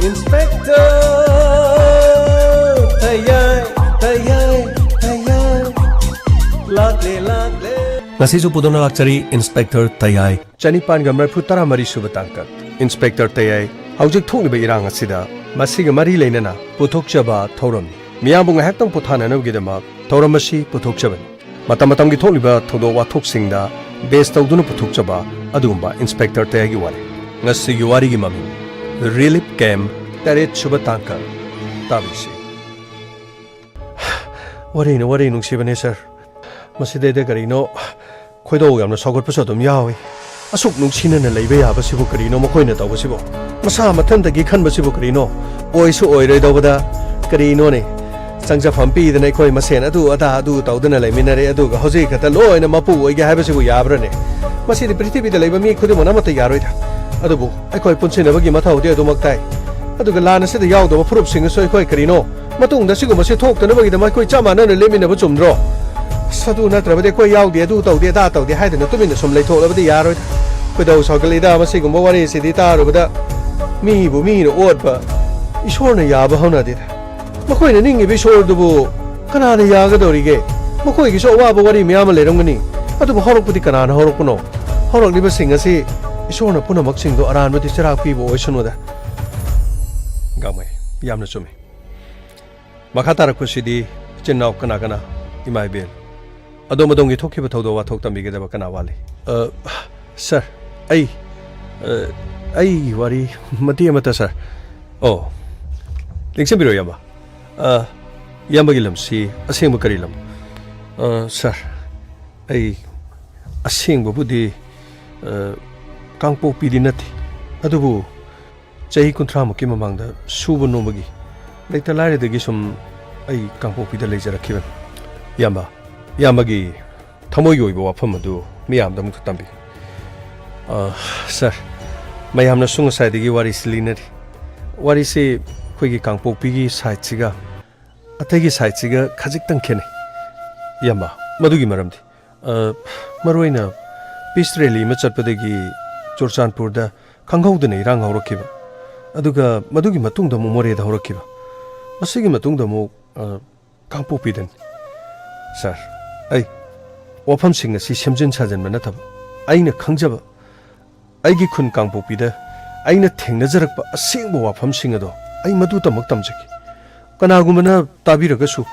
Inspector Tayai Lakle Ngasisu pudona lakchari Inspector Tayai Chanipan gamar putara mari subatangkat Inspector Tayai haujik thokliba irang asida masiga mari leinana puthokchaba thoram miyambung hektang puthana nabgidama thoramasi puthokchabani matamatamgi thokliba thodo wathoksingda base tawduna puthokchaba adugumba Inspector Tayai gi wari ngasigi wari gi mami Relief Camp Taret subatangka tabisi wari nungsibane sir masidede karino khoido yamna sogor paso dum yawi asuk nungsina na leibe yaba sibu karino makoina tawbasibo masa mathanda-gi khanbasibu karino oisu oiroi dawada karino ne sangja phampi dana khoi masen adu tawdana leiminare adu ga hoji khata loina mapu oige habasibu yabrane masidi prithvi da leiba mi khudi mona mata yaroi da adubu khoi punchina bagi mathau de adu maktai adu ga lana sida yawdo phurup singa soi khoi karino matung da sigu mase thok tana bagi da mai khoi chama na lemina ba chumdro sadu na trabade khoi yawde adu tawde da tawde haidana tumina som leithok labadi yaroi khoidau sagalida masigu mawari sidi tarubada mi bu mi no odba ishorna yaba honadid makoi na ningi bishor dubu kana na yaga dorige makoi gi so wa ba wari miyam lerongani adu horok pudi kana na horok no horok liba singa si ishorna puna maksing do aran mati chira pi bo oisunoda gamai yamna chumi makatarak kusidi chinnaw kana imai bel ado madongi thokhiba thodo wa thok tambi ge da kana wali sir ai wari mati amata sir oh lingsim biro yamba yamba gilam si asing bakari lam sir ai asing budi kangpo pidi nati adubu chahi kunthra muki mamangda subu nomagi leita lare dagi sum ai kangpo pida leijara khiban yamba gi thamoi yoibo wafam adu miyam da muk tambi sir mayamna sunga saidagi wari silinari wari se khoigi kangpokpigi saitchiga atagi saitchiga khajik tang khene yamba madugi maramdi maroina pistreli ma chatpadagi chorchanpur da khanghaudana irang haurakhiba aduga madugi matungda mu more da haurakhiba masigi matungda mu kangpokpidan sir ai wafam singa si semjin sajan mana thab aina khangjaba aigi khun kangpokpida aina thengnajarakpa asengba wafamsing ado ai madu tamak tamjaki kanagumana tabiragasu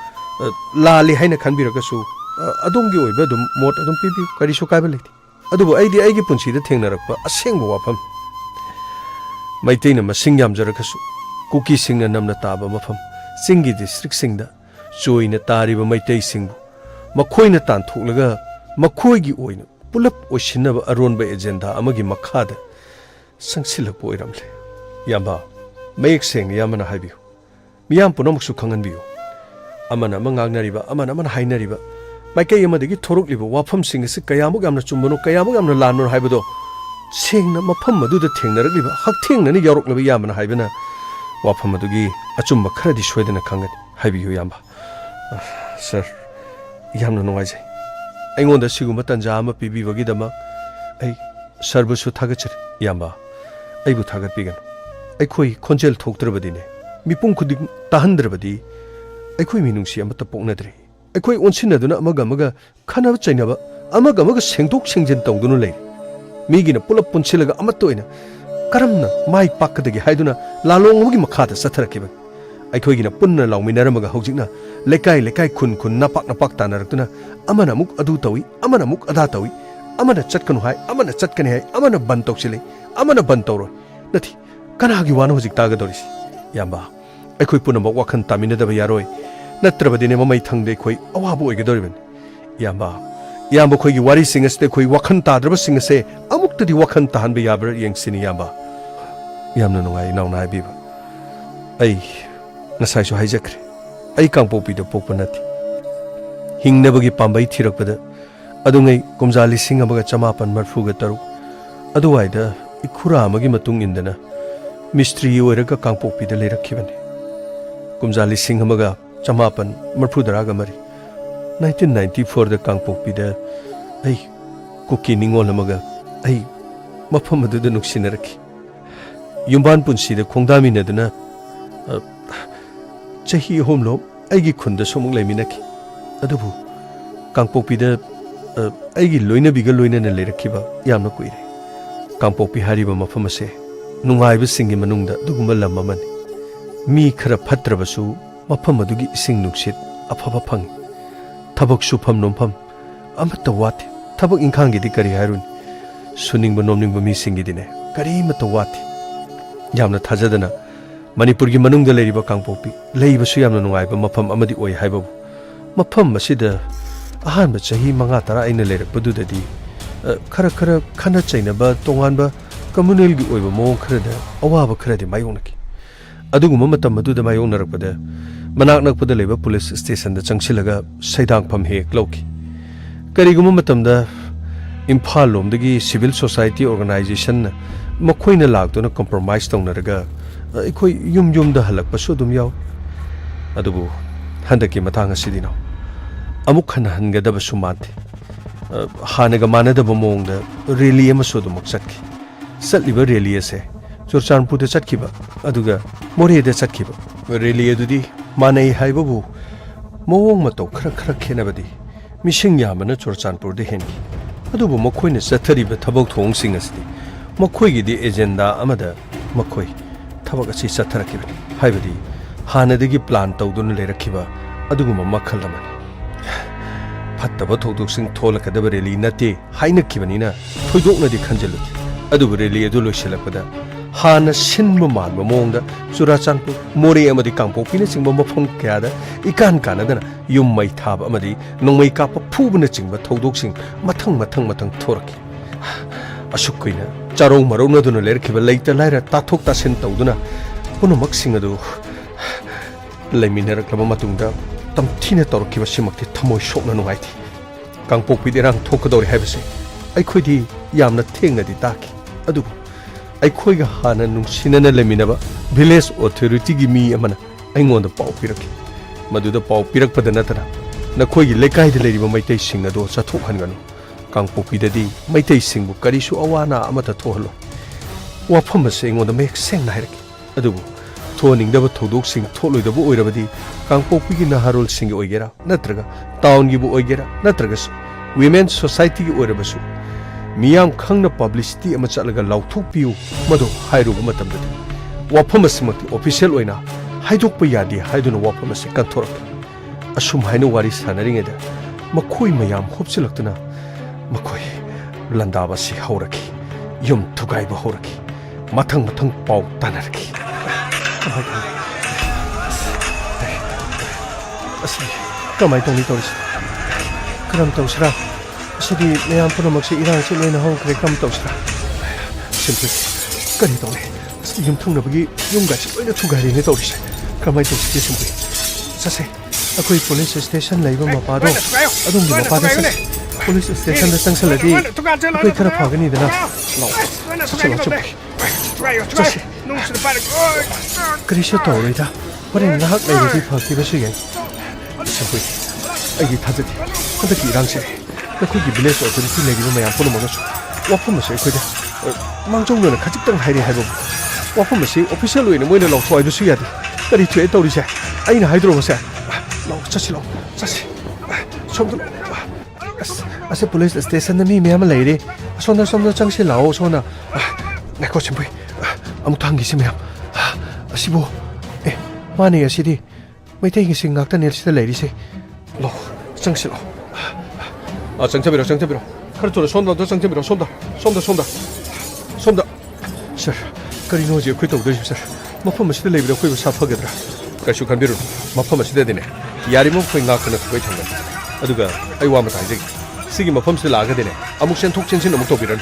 lali haina khanbiragasu adongi oiba dum mot adum pipi karisu kaiba lekti adubu aigi punsida thengnarakpa asengba wafam maiteina masing yamjarakasu kuki singna namna taba mafam singi district singda joina tariba maitei singbu makhoina tanthoklaga makhoigi oina pulap oisinaba aronba agenda amagi makhada sangsilakpo oiramle yamba mayek seng yamana haibiu miyam punomuksu khanganbiu amana mangagnariba amana hainariba maikei amadagi thorokliba wafam singasi kayamuk yamna chumbono kayamuk yamna lanno haibado sengna mafam maduda thengnarakliba hakthengna yaroklaba yamana haibana wafam adugi achumba kharadi soidana khangani haibiu yamba sir yamna nungaijai aingonda siguma tanja ama pibibagidama ai sarbusu thagachir yamba aibu thagat pigan aikhoi khonjel thoktrabadine mipung khuding tahandrabadi aikhoi minungsi amata poknadre aikhoi onsinaduna amaga khanaba chainaba amaga sengdok sengjin tawdunu lei migina pulap punchilaga amatoina karamna mai pakkadagi haiduna lalong amagi makhada satharakiba aikhoi gina punna lawminaramaga hojikna lekai khun napak tanaraktuna amana muk adu tawi amana muk ada tawi amana chatkanu hai amana chatkani hai amana ban tawchile amana ban tawro nathi kanagi wana hojik taga doris yamba aikhoi punamok wakhan taminadaba yaroi natrabadine mamai thangde khoi awabu oigedoriben yamba khoigi wari singaste khoi wakhan tadraba singase amuktadi wakhan tahanbe yabra yengsini yamba yamna nungai nauna biba ai nasai so haijakre ai kangpopi da pokpa nati hingnabagi pambai thirakpada adungai komjali singabaga chamapan marfuga taruk aduwaida ikhura amagi matung indana mistri oiraga kangpopi da leirakhibani komjali singabaga chamapan marfudaraga mari 1994 da kangpopi da ai kuki ningol amaga ai mafam aduda nuksinaraki yumban punsida khongdaminaduna chahi homlo aigi khunda somung laiminaki adubu kangpokpida aigi loinabiga loinana leirakhiba yamna kuire kangpokpi hariba mafam ase nungaiba singi manungda dugumba lam amani mi khara phatrabasu mafam adugi ising nuksit afaba phangi thabak sufam nompham amata wate thabak ingkhangi di kari harun suningba nomningba mi singi dine kari mata wate yamna thajadana manipur gi manungda leiriba kangpokpi leibasu yamna nungaiba mafam amadi oi haibabu mafam asida ahanba chahi manga tara aina leirakpadudadi khara khana chainaba tonganba communal gi oiba mo kharada awaba kharadi mayonaki aduguma matam maduda mayonnarakpada manak nakpada leba police station da changsilaga saidang pham he klauki kariguma matamda imphal lomdagi civil society organization makhoina lagtuna compromise tawnaraga ikoi yum da halakpa su dum yaw adubu handaki matang asidino amuk khana hangadaba sumante hanaga manadaba mongda rally amasu dum maksatki satliba rally ase churchanpur da chatkiba aduga more da chatkiba rally adudi manai haibabu mong matau khara khenabadi mising yamana churchanpur da henki adubu makhoina chathariba thabak thong sing asidi makhoi gi di agenda amada makhoi thabak asi chatharakibani haibadi hanadagi plan tawduna lerakhiba aduguma makhal amani fattaba thokdoksing tholakadaba rally nate hainakibanina thoidoknadi khanjalu adubu rally adu loisilakpada hana sinma manba mongda churachanpur more amadi kangpokpina chingba mafam kayada ikan kanadana yum mai thaba amadi nongmai kapa phubuna chingba thodoksin mathang thoraki asukkoina charong marona duna lerkhiba leita laira tathok tasen tawduna punamak singadu leminaraklaba matungda tamthina torkiba simakti thamoi sokna nungaiti kangpokpi derang thokadori haibase aikhodi yamna thengnadi taki adu aikhoi ga hana nungsinana leminaba village authority gi mi amana aingonda pau piraki maduda pau pirakpada natara nakhoi gi lekai de leriba maitai singa do chathok hanganu kangpokpi dadi maitai singbu karisu awana amata thohalo wafam ase aingonda mek sengna hairaki adubu thoningbaba thodok sing tholoidaba oirabadi kangpokpi gi naharol sing oigera natraga town gi bu oigera natraga women society gi oirabasu miyam khangna publicity ama chalaga lauthok piu mado hairuga matamdadi wafam asimati official oina haidokpa yadi haiduna wafam ase kantorak asum haina wari sanaringeda makhoi mayam hopsilaktuna makhoi landaba si hauraki yum thugaiba hauraki mathang pau tanaraki asli kamai tongni toris karam tawsra asidi mayam punamakse irang se loina hongkre kam tawsra simple kari tawne asli yum thungnabagi yumga se loina thugari ne toris kamai tawsi simple sase akoi police station laiba mapado adumdi mapada se police station da changsaladi akoi khara phagani dana law chalo sase 그리셔 떠오르다 버린 나학 레이디 파티가 시게 저기 아기 타드디 한다기 이랑시 나코기 빌레스 어디지 레기도 마야 보는 거죠 와포머시 그데 망종료는 가직당 하이리 하고 와포머시 오피셜로 있는 뭐는 로 소이도 시야디 그리 뒤에 떠오르세 아이나 하이드로 보세 로 차치로 차치 좀도 아세 police station 미 매만 레이디 손나 장시 라오 손나 내거 좀 amuth hangisime asibo mani asidi maitai gi singak ta nel sida leiri se lo changsilo changchabiro kharchora sonda do changchabiro sonda sir kari no je khoi tawdo sir mafam asida leibira khoi sa phagadra kaishu khanbiru mafam asida dine yari mo khoi ngak na khoi thanga aduga ai wa mata jegi sigi mafam sida laga dine amuk sen thok chensin amuk tobiran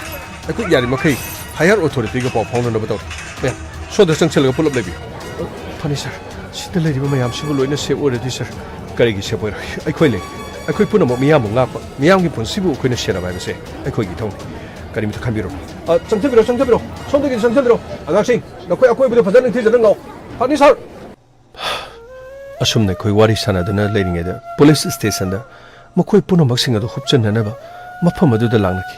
ai yari makai higher authority ga paw phone na bataw me so da changchel ga pulap lebi thani sir sida leiriba mayam sibu loina se already sir kari gi se boy ai khoi le ai khoi puna mo miyam ngak pa miyam gi pun sibu khoi na shera ba se ai khoi gi thong kari mi khanbiro changchabiro sonda gi changchabiro agak sing na khoi akoi bu fajan thi jadan ngau thani sir asum ne khoi wari sana dana leiringe da police station da makhoi puna mak singa do hupchan na ba mafam adu da langnaki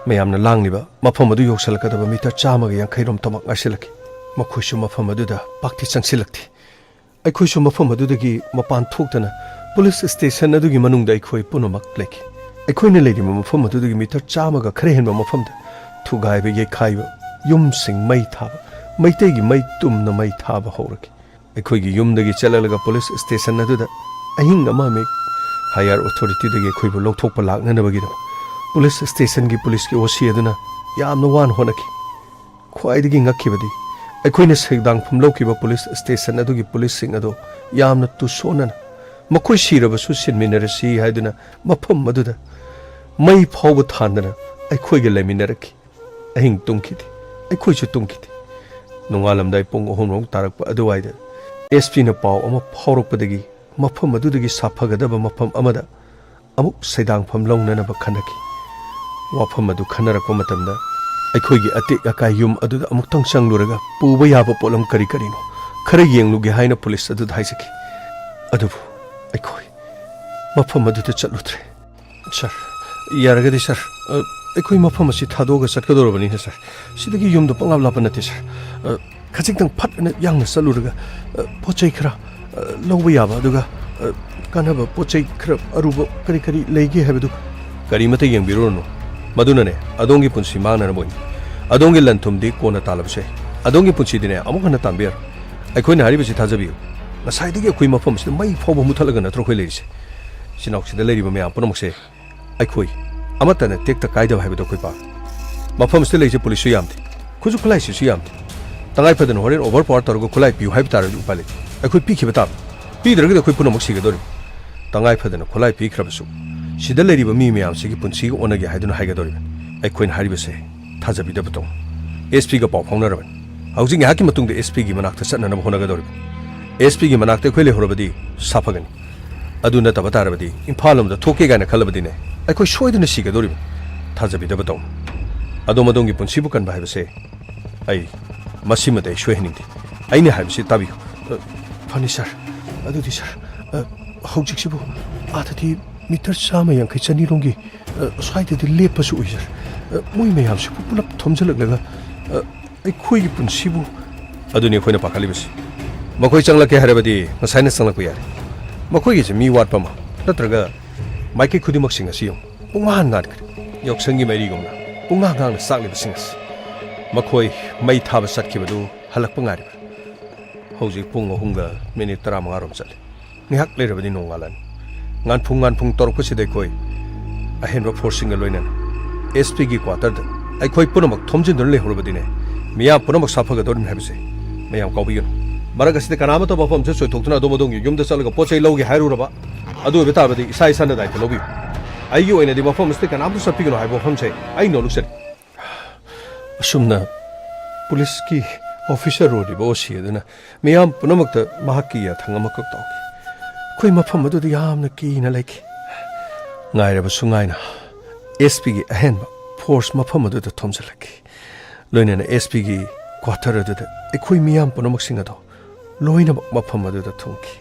ꯃꯌꯥꯝꯅ ꯂꯥꯡꯂꯤꯕ ꯃꯐꯝ ꯑꯗꯨ ꯌꯧꯁꯜꯂꯛꯀꯗꯕ metre 150ꯔꯣꯝ ꯇꯃꯛ ꯉꯥꯏꯁꯤꯜꯂꯛꯈꯤ ꯃꯈꯣꯏꯁꯨ ꯃꯐꯝ ꯑꯗꯨꯗ ꯄꯥꯛꯇꯤ ꯆꯪꯁꯤꯜꯂꯛꯇꯦ ꯑꯩꯈꯣꯏꯁꯨ ꯃꯐꯝ ꯑꯗꯨꯗꯒꯤ ꯃꯄꯥꯟ ꯊꯣꯛꯇꯅ ꯄꯨꯂꯤꯁ ꯁ꯭ꯇꯦꯁꯟ ꯑꯗꯨꯒꯤ ꯃꯅꯨꯡꯗ ꯑꯩꯈꯣꯏ ꯄꯨꯝꯅꯃꯛ ꯂꯩꯈꯤ ꯑꯩꯈꯣꯏꯅ ꯂꯩꯔꯤꯕ ꯃꯐꯝ ꯑꯗꯨꯗꯒꯤ ꯃꯤꯇꯔ 100ꯒ ꯈꯔ ꯍꯦꯟꯕ ꯃꯐꯝꯗ ꯊꯨꯒꯥꯏꯕ ꯌꯩꯈꯥꯏꯕ ꯌꯨꯝꯁꯤꯡ ꯃꯩ ꯊꯥꯕ ꯃꯩꯇꯩꯒꯤ ꯃꯩ ꯇꯨꯝꯅ ꯃꯩ ꯊꯥꯕ ꯍꯧꯔꯛꯈꯤ ꯑꯩꯈꯣꯏꯒꯤ ꯌꯨꯝꯗꯒꯤ ꯆꯠꯂꯒ ꯄꯨꯂꯤꯁ ꯁ꯭ꯇꯦꯁꯟ ꯑꯗꯨꯗ ꯑꯍꯤꯡ ꯑꯃ ꯍꯥꯌꯔ ꯑꯣꯊꯣꯔꯤꯇꯤꯗꯒꯤ ꯑꯩꯈꯣꯏꯕꯨ ꯂꯧꯊꯣꯛꯄ ꯂꯥꯛꯅꯅꯕꯒꯤꯗꯃꯛ ꯄꯨꯂꯤꯁ ꯁ꯭ꯇꯦꯁꯟꯒꯤ ꯄꯨꯂꯤꯁꯀꯤ ꯑꯣꯁꯤ ꯑꯗꯨꯅ ꯌꯥꯝꯅ ꯋꯥꯅ ꯍꯣꯠꯅꯈꯤ ꯈ꯭ꯋꯥꯏꯗꯒꯤ ꯉꯛꯈꯤꯕꯗꯤ ꯑꯩꯈꯣꯏꯅ ꯁꯩꯗꯥꯡꯐꯝ ꯂꯧꯈꯤꯕ ꯄꯨꯂꯤꯁ ꯁ꯭ꯇꯦꯁꯟ ꯑꯗꯨꯒꯤ ꯄꯨꯂꯤꯁꯁꯤꯡ ꯑꯗꯨ ꯌꯥꯝꯅ ꯇꯨꯁꯣꯟꯅꯅ ꯃꯈꯣꯏ ꯁꯤꯔꯕꯁꯨ ꯁꯤꯟꯃꯤꯟꯅꯔꯁꯤ ꯍꯥꯏꯗꯨꯅ ꯃꯐꯝ ꯑꯗꯨꯗ ꯃꯩ ꯐꯥꯎꯕ ꯊꯥꯟꯗꯅ ꯑꯩꯈꯣꯏꯒ ꯂꯩꯃꯤꯟꯅꯔꯛꯈꯤ ꯑꯍꯤꯡ ꯇꯨꯝꯈꯤꯗꯦ ꯑꯩꯈꯣꯏꯁꯨ ꯇꯨꯝꯈꯤꯗꯦ ꯅꯣꯡꯉꯥꯜꯂꯝꯗꯥꯏ ꯄꯨꯡ 3 ꯇꯥꯔꯛꯄ ꯑꯗꯨꯋꯥꯏꯗ SPꯅ ꯄꯥꯎ ꯑꯃ ꯐꯥꯎꯔꯛꯄꯗꯒꯤ ꯃꯐꯝ ꯑꯗꯨꯗꯒꯤ ꯁꯥꯐꯒꯗꯕ ꯃꯐꯝ ꯑꯃꯗ ꯑꯃꯨꯛ ꯁꯩꯗꯥꯡꯐꯝ ꯂꯧꯅꯅꯕ ꯈꯟꯅꯈꯤ ꯋꯥꯐꯝ ꯑꯗꯨ ꯈꯟꯅꯔꯛꯄ ꯃꯇꯝꯗ ꯑꯩꯈꯣꯏꯒꯤ ꯑꯇꯦꯛ ꯑꯀꯥꯏ ꯌꯨꯝ ꯑꯗꯨꯗ ꯑꯃꯨꯛꯇꯪ ꯆꯪꯂꯨꯔꯒ ꯄꯨꯕ ꯌꯥꯕ ꯄꯣꯠꯂꯝ ꯀꯔꯤ ꯀꯔꯤꯅꯣ ꯈꯔ ꯌꯦꯡꯂꯨꯒꯦ ꯍꯥꯏꯅ ꯄꯨꯂꯤꯁ ꯑꯗꯨꯗ ꯍꯥꯏꯖꯈꯤ ꯑꯗꯨꯕꯨ ꯑꯩꯈꯣꯏ ꯃꯐꯝ ꯑꯗꯨꯗ ꯆꯠꯂꯨꯗ꯭ꯔꯦ ꯁꯔ ꯌꯥꯔꯒꯗꯤ ꯁꯔ ꯑꯩꯈꯣꯏ ꯃꯐꯝ ꯑꯁꯤ ꯊꯥꯗꯣꯛꯑꯒ ꯆꯠꯀꯗꯧꯔꯕꯅꯤꯅ ꯁꯔ ꯁꯤꯗꯒꯤ ꯌꯨꯝꯗ ꯄꯪꯂꯥꯞ ꯂꯥꯞꯄ ꯅꯠꯇꯦ ꯁꯔ ꯈꯖꯤꯛꯇꯪ ꯐꯠꯅ ꯌꯥꯡꯅ ꯆꯠꯂꯨꯔꯒ ꯄꯣꯠ ꯆꯩ ꯈꯔ ꯂꯧꯕ ꯌꯥꯕ ꯑꯗꯨꯒ ꯀꯥꯟꯅꯕ ꯄꯣꯠ ꯆꯩ ꯈꯔ ꯑꯔꯨꯕ ꯀꯔꯤ ꯀꯔꯤ ꯂꯩꯒꯦ ꯍꯥꯏꯕꯗꯨ ꯀꯔꯤꯃꯠꯇ ꯌꯦꯡꯕꯤꯔꯨꯔꯅꯨ ꯃꯗꯨꯅꯅꯦ ꯑꯗꯣꯝꯒꯤ ꯄꯨꯟꯁꯤ ꯃꯥꯡꯅꯅꯕꯅꯤ ꯑꯗꯣꯝꯒꯤ ꯂꯟ ꯊꯨꯝꯗꯤ ꯀꯣꯟꯅ ꯇꯥꯜꯂꯕꯁꯨ ꯌꯥꯏ ꯑꯗꯣꯝꯒꯤ ꯄꯨꯟꯁꯤꯗꯤꯅꯦ ꯑꯃꯨꯛ ꯍꯟꯅ ꯇꯥꯟꯕ ꯌꯥꯔꯣꯏ ꯑꯩꯈꯣꯏꯅ ꯍꯥꯏꯔꯤꯕꯁꯤ ꯊꯥꯖꯕꯤꯌꯨ ꯉꯁꯥꯏꯗꯒꯤ ꯑꯩꯈꯣꯏ ꯃꯐꯝꯁꯤꯗ ꯃꯩ ꯐꯥꯎꯕ ꯃꯨꯠꯊꯠꯂꯒ ꯅꯠꯇ꯭ꯔꯣ ꯑꯩꯈꯣꯏ ꯂꯩꯔꯤꯁꯦ ꯁꯤꯅꯥꯎꯁꯤꯗ ꯂꯩꯔꯤꯕ ꯃꯌꯥꯝ ꯄꯨꯝꯅꯃꯛꯁꯦ ꯑꯩꯈꯣꯏ ꯑꯃꯠꯇꯅ ꯇꯦꯛꯇ ꯀꯥꯏꯗꯕ ꯍꯥꯏꯕꯗꯣ ꯑꯩꯈꯣꯏ ꯄꯥꯝꯃꯤ ꯃꯐꯝꯁꯤꯗ ꯂꯩꯔꯤꯁꯦ ꯄꯨꯂꯤꯁꯁꯨ ꯌꯥꯝꯗꯦ ꯈꯨꯠꯁꯨ ꯈꯨꯠꯂꯥꯏꯁꯤꯁꯨ ꯌꯥꯝꯗꯦ ꯇꯉꯥꯏ ꯐꯗꯅ ꯍꯣꯔꯦꯟ ꯑꯣꯚꯔ ꯄꯥꯋꯔ ꯇꯧꯔꯒ ꯈꯨꯠꯂꯥꯏ ꯄꯤꯌꯨ ꯍꯥꯏꯕ ꯇꯥꯔꯗꯤ ꯎꯄꯥꯏ ꯂꯩꯇꯦ ꯑꯩꯈꯣꯏ ꯄꯤꯈꯤꯕ ꯇꯥꯕ ꯄꯤꯗ꯭ꯔꯒꯗꯤ ꯑꯩꯈꯣꯏ ꯄꯨꯝꯅꯃꯛ ꯁꯤꯒꯗꯧꯔꯤꯕ ꯇꯉꯥꯏ ꯐꯗꯅ ꯈꯨꯠꯂꯥꯏ ꯄꯤꯈ꯭ꯔꯕꯁꯨ ꯁꯤꯗ ꯂꯩꯔꯤꯕ ꯃꯤ ꯃꯌꯥꯝꯁꯤꯒꯤ ꯄꯨꯟꯁꯤꯒ ꯑꯣꯟꯅꯒꯦ ꯍꯥꯏꯗꯨꯅ ꯍꯥꯏꯒꯗꯧꯔꯤꯕꯅꯤ ꯑꯩꯈꯣꯏꯅ ꯍꯥꯏꯔꯤꯕꯁꯦ ꯊꯥꯖꯕꯤꯗꯕ ꯇꯧ SPꯒ ꯄꯥꯎ ꯐꯥꯎꯅꯔꯕꯅꯤ ꯍꯧꯖꯤꯛ ꯉꯥꯏꯍꯥꯛꯀꯤ ꯃꯇꯨꯡꯗ SPꯒꯤ ꯃꯅꯥꯛꯇ ꯆꯠꯅꯅꯕ ꯍꯣꯠꯅꯒꯗꯧꯔꯤꯕꯅꯤ SPꯒꯤ ꯃꯅꯥꯛꯇ ꯑꯩꯈꯣꯏ ꯂꯩꯍꯧꯔꯕꯗꯤ ꯁꯥꯐꯒꯅꯤ ꯑꯗꯨ ꯅꯠꯇꯕ ꯇꯥꯔꯕꯗꯤ ꯏꯝꯐꯥꯜ ꯂꯣꯝꯗ ꯊꯣꯛꯀꯦ ꯀꯥꯏꯅ ꯈꯜꯂꯕꯗꯤꯅꯦ ꯑꯩꯈꯣꯏ ꯁꯣꯏꯗꯅ ꯁꯤꯒꯗꯧꯔꯤꯕꯅꯤ ꯊꯥꯖꯕꯤꯗꯕ ꯇꯧ ꯑꯗꯣꯝꯒꯤ ꯄꯨꯟꯁꯤꯕꯨ ꯀꯟꯕ ꯍꯥꯏꯕꯁꯦ ꯑꯩ ꯃꯁꯤꯃꯗꯤ ꯑꯩ ꯁꯣꯏꯍꯟꯅꯤꯡꯗꯦ ꯑꯩꯅ ꯍꯥꯏꯕꯁꯤ ꯇꯥꯕꯤꯌꯨ ꯐꯅꯤ ꯁꯔ ꯑꯗꯨꯗꯤ ꯁꯔ ꯍꯧꯖꯤꯛꯁꯤꯕꯨ ꯑꯥꯗꯗꯤ ꯃꯤꯇꯔ 150-200ꯔꯣꯝꯒꯤ ꯁ꯭ꯋꯥꯏꯗꯗꯤ ꯂꯦꯞꯄꯁꯨ ꯑꯣꯏ ꯁꯔ ꯃꯣꯏ ꯃꯌꯥꯝꯁꯤꯕꯨ ꯄꯨꯂꯞ ꯊꯣꯝꯖꯤꯜꯂꯛꯂꯒ ꯑꯩꯈꯣꯏꯒꯤ ꯄꯨꯟꯁꯤꯕꯨ ꯑꯗꯨꯅꯤ ꯑꯩꯈꯣꯏꯅ ꯄꯥꯈꯠꯂꯤꯕꯁꯤ ꯃꯈꯣꯏ ꯆꯪꯂꯛꯀꯦ ꯍꯥꯏꯔꯕꯗꯤ ꯉꯁꯥꯏꯅ ꯆꯪꯂꯛꯄ ꯌꯥꯔꯦ ꯃꯈꯣꯏꯒꯤꯁꯦ ꯃꯤ ꯋꯥꯠꯄ ꯑꯃ ꯅꯠꯇ꯭ꯔꯒ ꯃꯥꯏꯀꯩ ꯈꯨꯗꯤꯡꯃꯛꯁꯤꯡ ꯑꯁꯤ ꯌꯦꯡꯉꯨ ꯄꯨꯡꯉꯥꯟ ꯉꯥꯟꯈ꯭ꯔꯦ ꯌꯥꯎꯁꯪꯒꯤ ꯃꯩꯔꯤꯒꯨꯝꯅ ꯄꯨꯡꯉꯥꯡ ꯉꯥꯡꯅ ꯆꯥꯛꯂꯤꯕꯁꯤꯡ ꯑꯁꯤ ꯃꯈꯣꯏ ꯃꯩ ꯊꯥꯕ ꯆꯠꯈꯤꯕꯗꯨ ꯍꯜꯂꯛꯄ ꯉꯥꯏꯔꯤꯕ꯭ꯔꯥ ꯍꯧꯖꯤꯛ ꯄꯨꯡ 3:15 ꯆꯠꯂꯤ ꯉꯥꯏꯍꯥꯛ ꯂꯩꯔꯕꯗꯤ ꯅꯣꯡꯉꯥꯜꯂꯅꯤ ꯉꯥꯟꯐꯨꯡ ꯇꯧꯔꯛꯄꯁꯤꯗ ꯑꯩꯈꯣꯏ ꯑꯍꯦꯟꯕ ꯐꯣꯔꯁꯁꯤꯡꯒ ꯂꯣꯏꯅꯅ SPꯒꯤ ꯀ꯭ꯋꯥꯇꯔꯗ ꯑꯩꯈꯣꯏ ꯄꯨꯝꯅꯃꯛ ꯊꯣꯝꯖꯤꯟꯗꯨꯅ ꯂꯩꯍꯧꯔꯕꯗꯤꯅꯦ ꯃꯤꯌꯥꯝ ꯄꯨꯝꯅꯃꯛ ꯁꯥꯐꯒꯗꯧꯔꯤꯕꯅꯤ ꯍꯥꯏꯕꯁꯦ ꯃꯌꯥꯝ ꯀꯥꯎꯕꯤꯒꯅꯨ ꯃꯔꯛ ꯑꯁꯤꯗ ꯀꯅꯥꯃꯠꯇ ꯃꯐꯝꯁꯦ ꯆꯣꯏꯊꯣꯛꯇꯨꯅ ꯑꯗꯣꯝꯒꯤ ꯌꯨꯝꯗ ꯆꯠꯂꯒ ꯄꯣꯠ ꯆꯩ ꯂꯧꯒꯦ ꯍꯥꯏꯔꯨꯔꯕ ꯑꯗꯨ ꯑꯣꯏꯕ ꯇꯥꯔꯕꯗꯤ ꯏꯁꯥꯅ ꯗꯥꯏꯇ ꯂꯧꯕꯤꯌꯨ ꯑꯩꯒꯤ ꯑꯣꯏꯅꯗꯤ ꯃꯐꯝ ꯑꯁꯤꯗ ꯀꯅꯥꯝꯇ ꯆꯠꯄꯤꯒꯅꯨ ꯍꯥꯏꯕ ꯋꯥꯐꯝꯁꯦ ꯑꯩ ꯅꯣꯜꯂꯨꯛꯆꯔꯤ ꯑꯁꯨꯝꯅ ꯄꯨꯂꯤꯁꯀꯤ ꯑꯣꯐꯤꯁꯔ ꯑꯣꯏꯔꯤꯕ OC ꯑꯗꯨꯅ ꯃꯤꯌꯥꯝ ꯄꯨꯝꯅꯃꯛꯇ ꯃꯍꯥꯛꯀꯤ ꯌꯥꯊꯪ ꯑꯃꯈꯛ ꯇꯧꯈꯤ ꯑꯩꯈꯣই ꯃꯐꯝ ꯑꯗꯨꯗ ꯌꯥꯝꯅ ꯀꯤꯅ ꯂꯩꯈꯤ ꯉꯥꯏꯔꯕꯁꯨ ꯉꯥꯏꯅ SPꯒꯤ ꯑꯍꯦꯟꯕ ꯐꯣꯔꯁ ꯃꯐꯝ ꯑꯗꯨꯗ ꯊꯣꯝꯖꯤꯜꯂꯛꯈꯤ ꯂꯣꯏꯅꯅ SPꯒꯤ ꯀ꯭ꯋꯥꯇꯔ ꯑꯗꯨꯗ ꯑꯩꯈꯣꯏ ꯃꯤꯌꯥꯝ ꯄꯨꯝꯅꯃꯛꯁꯤꯡ ꯑꯗꯣ ꯂꯣꯏꯅꯃꯛ ꯃꯐꯝ ꯑꯗꯨꯗ ꯊꯨꯡꯈꯤ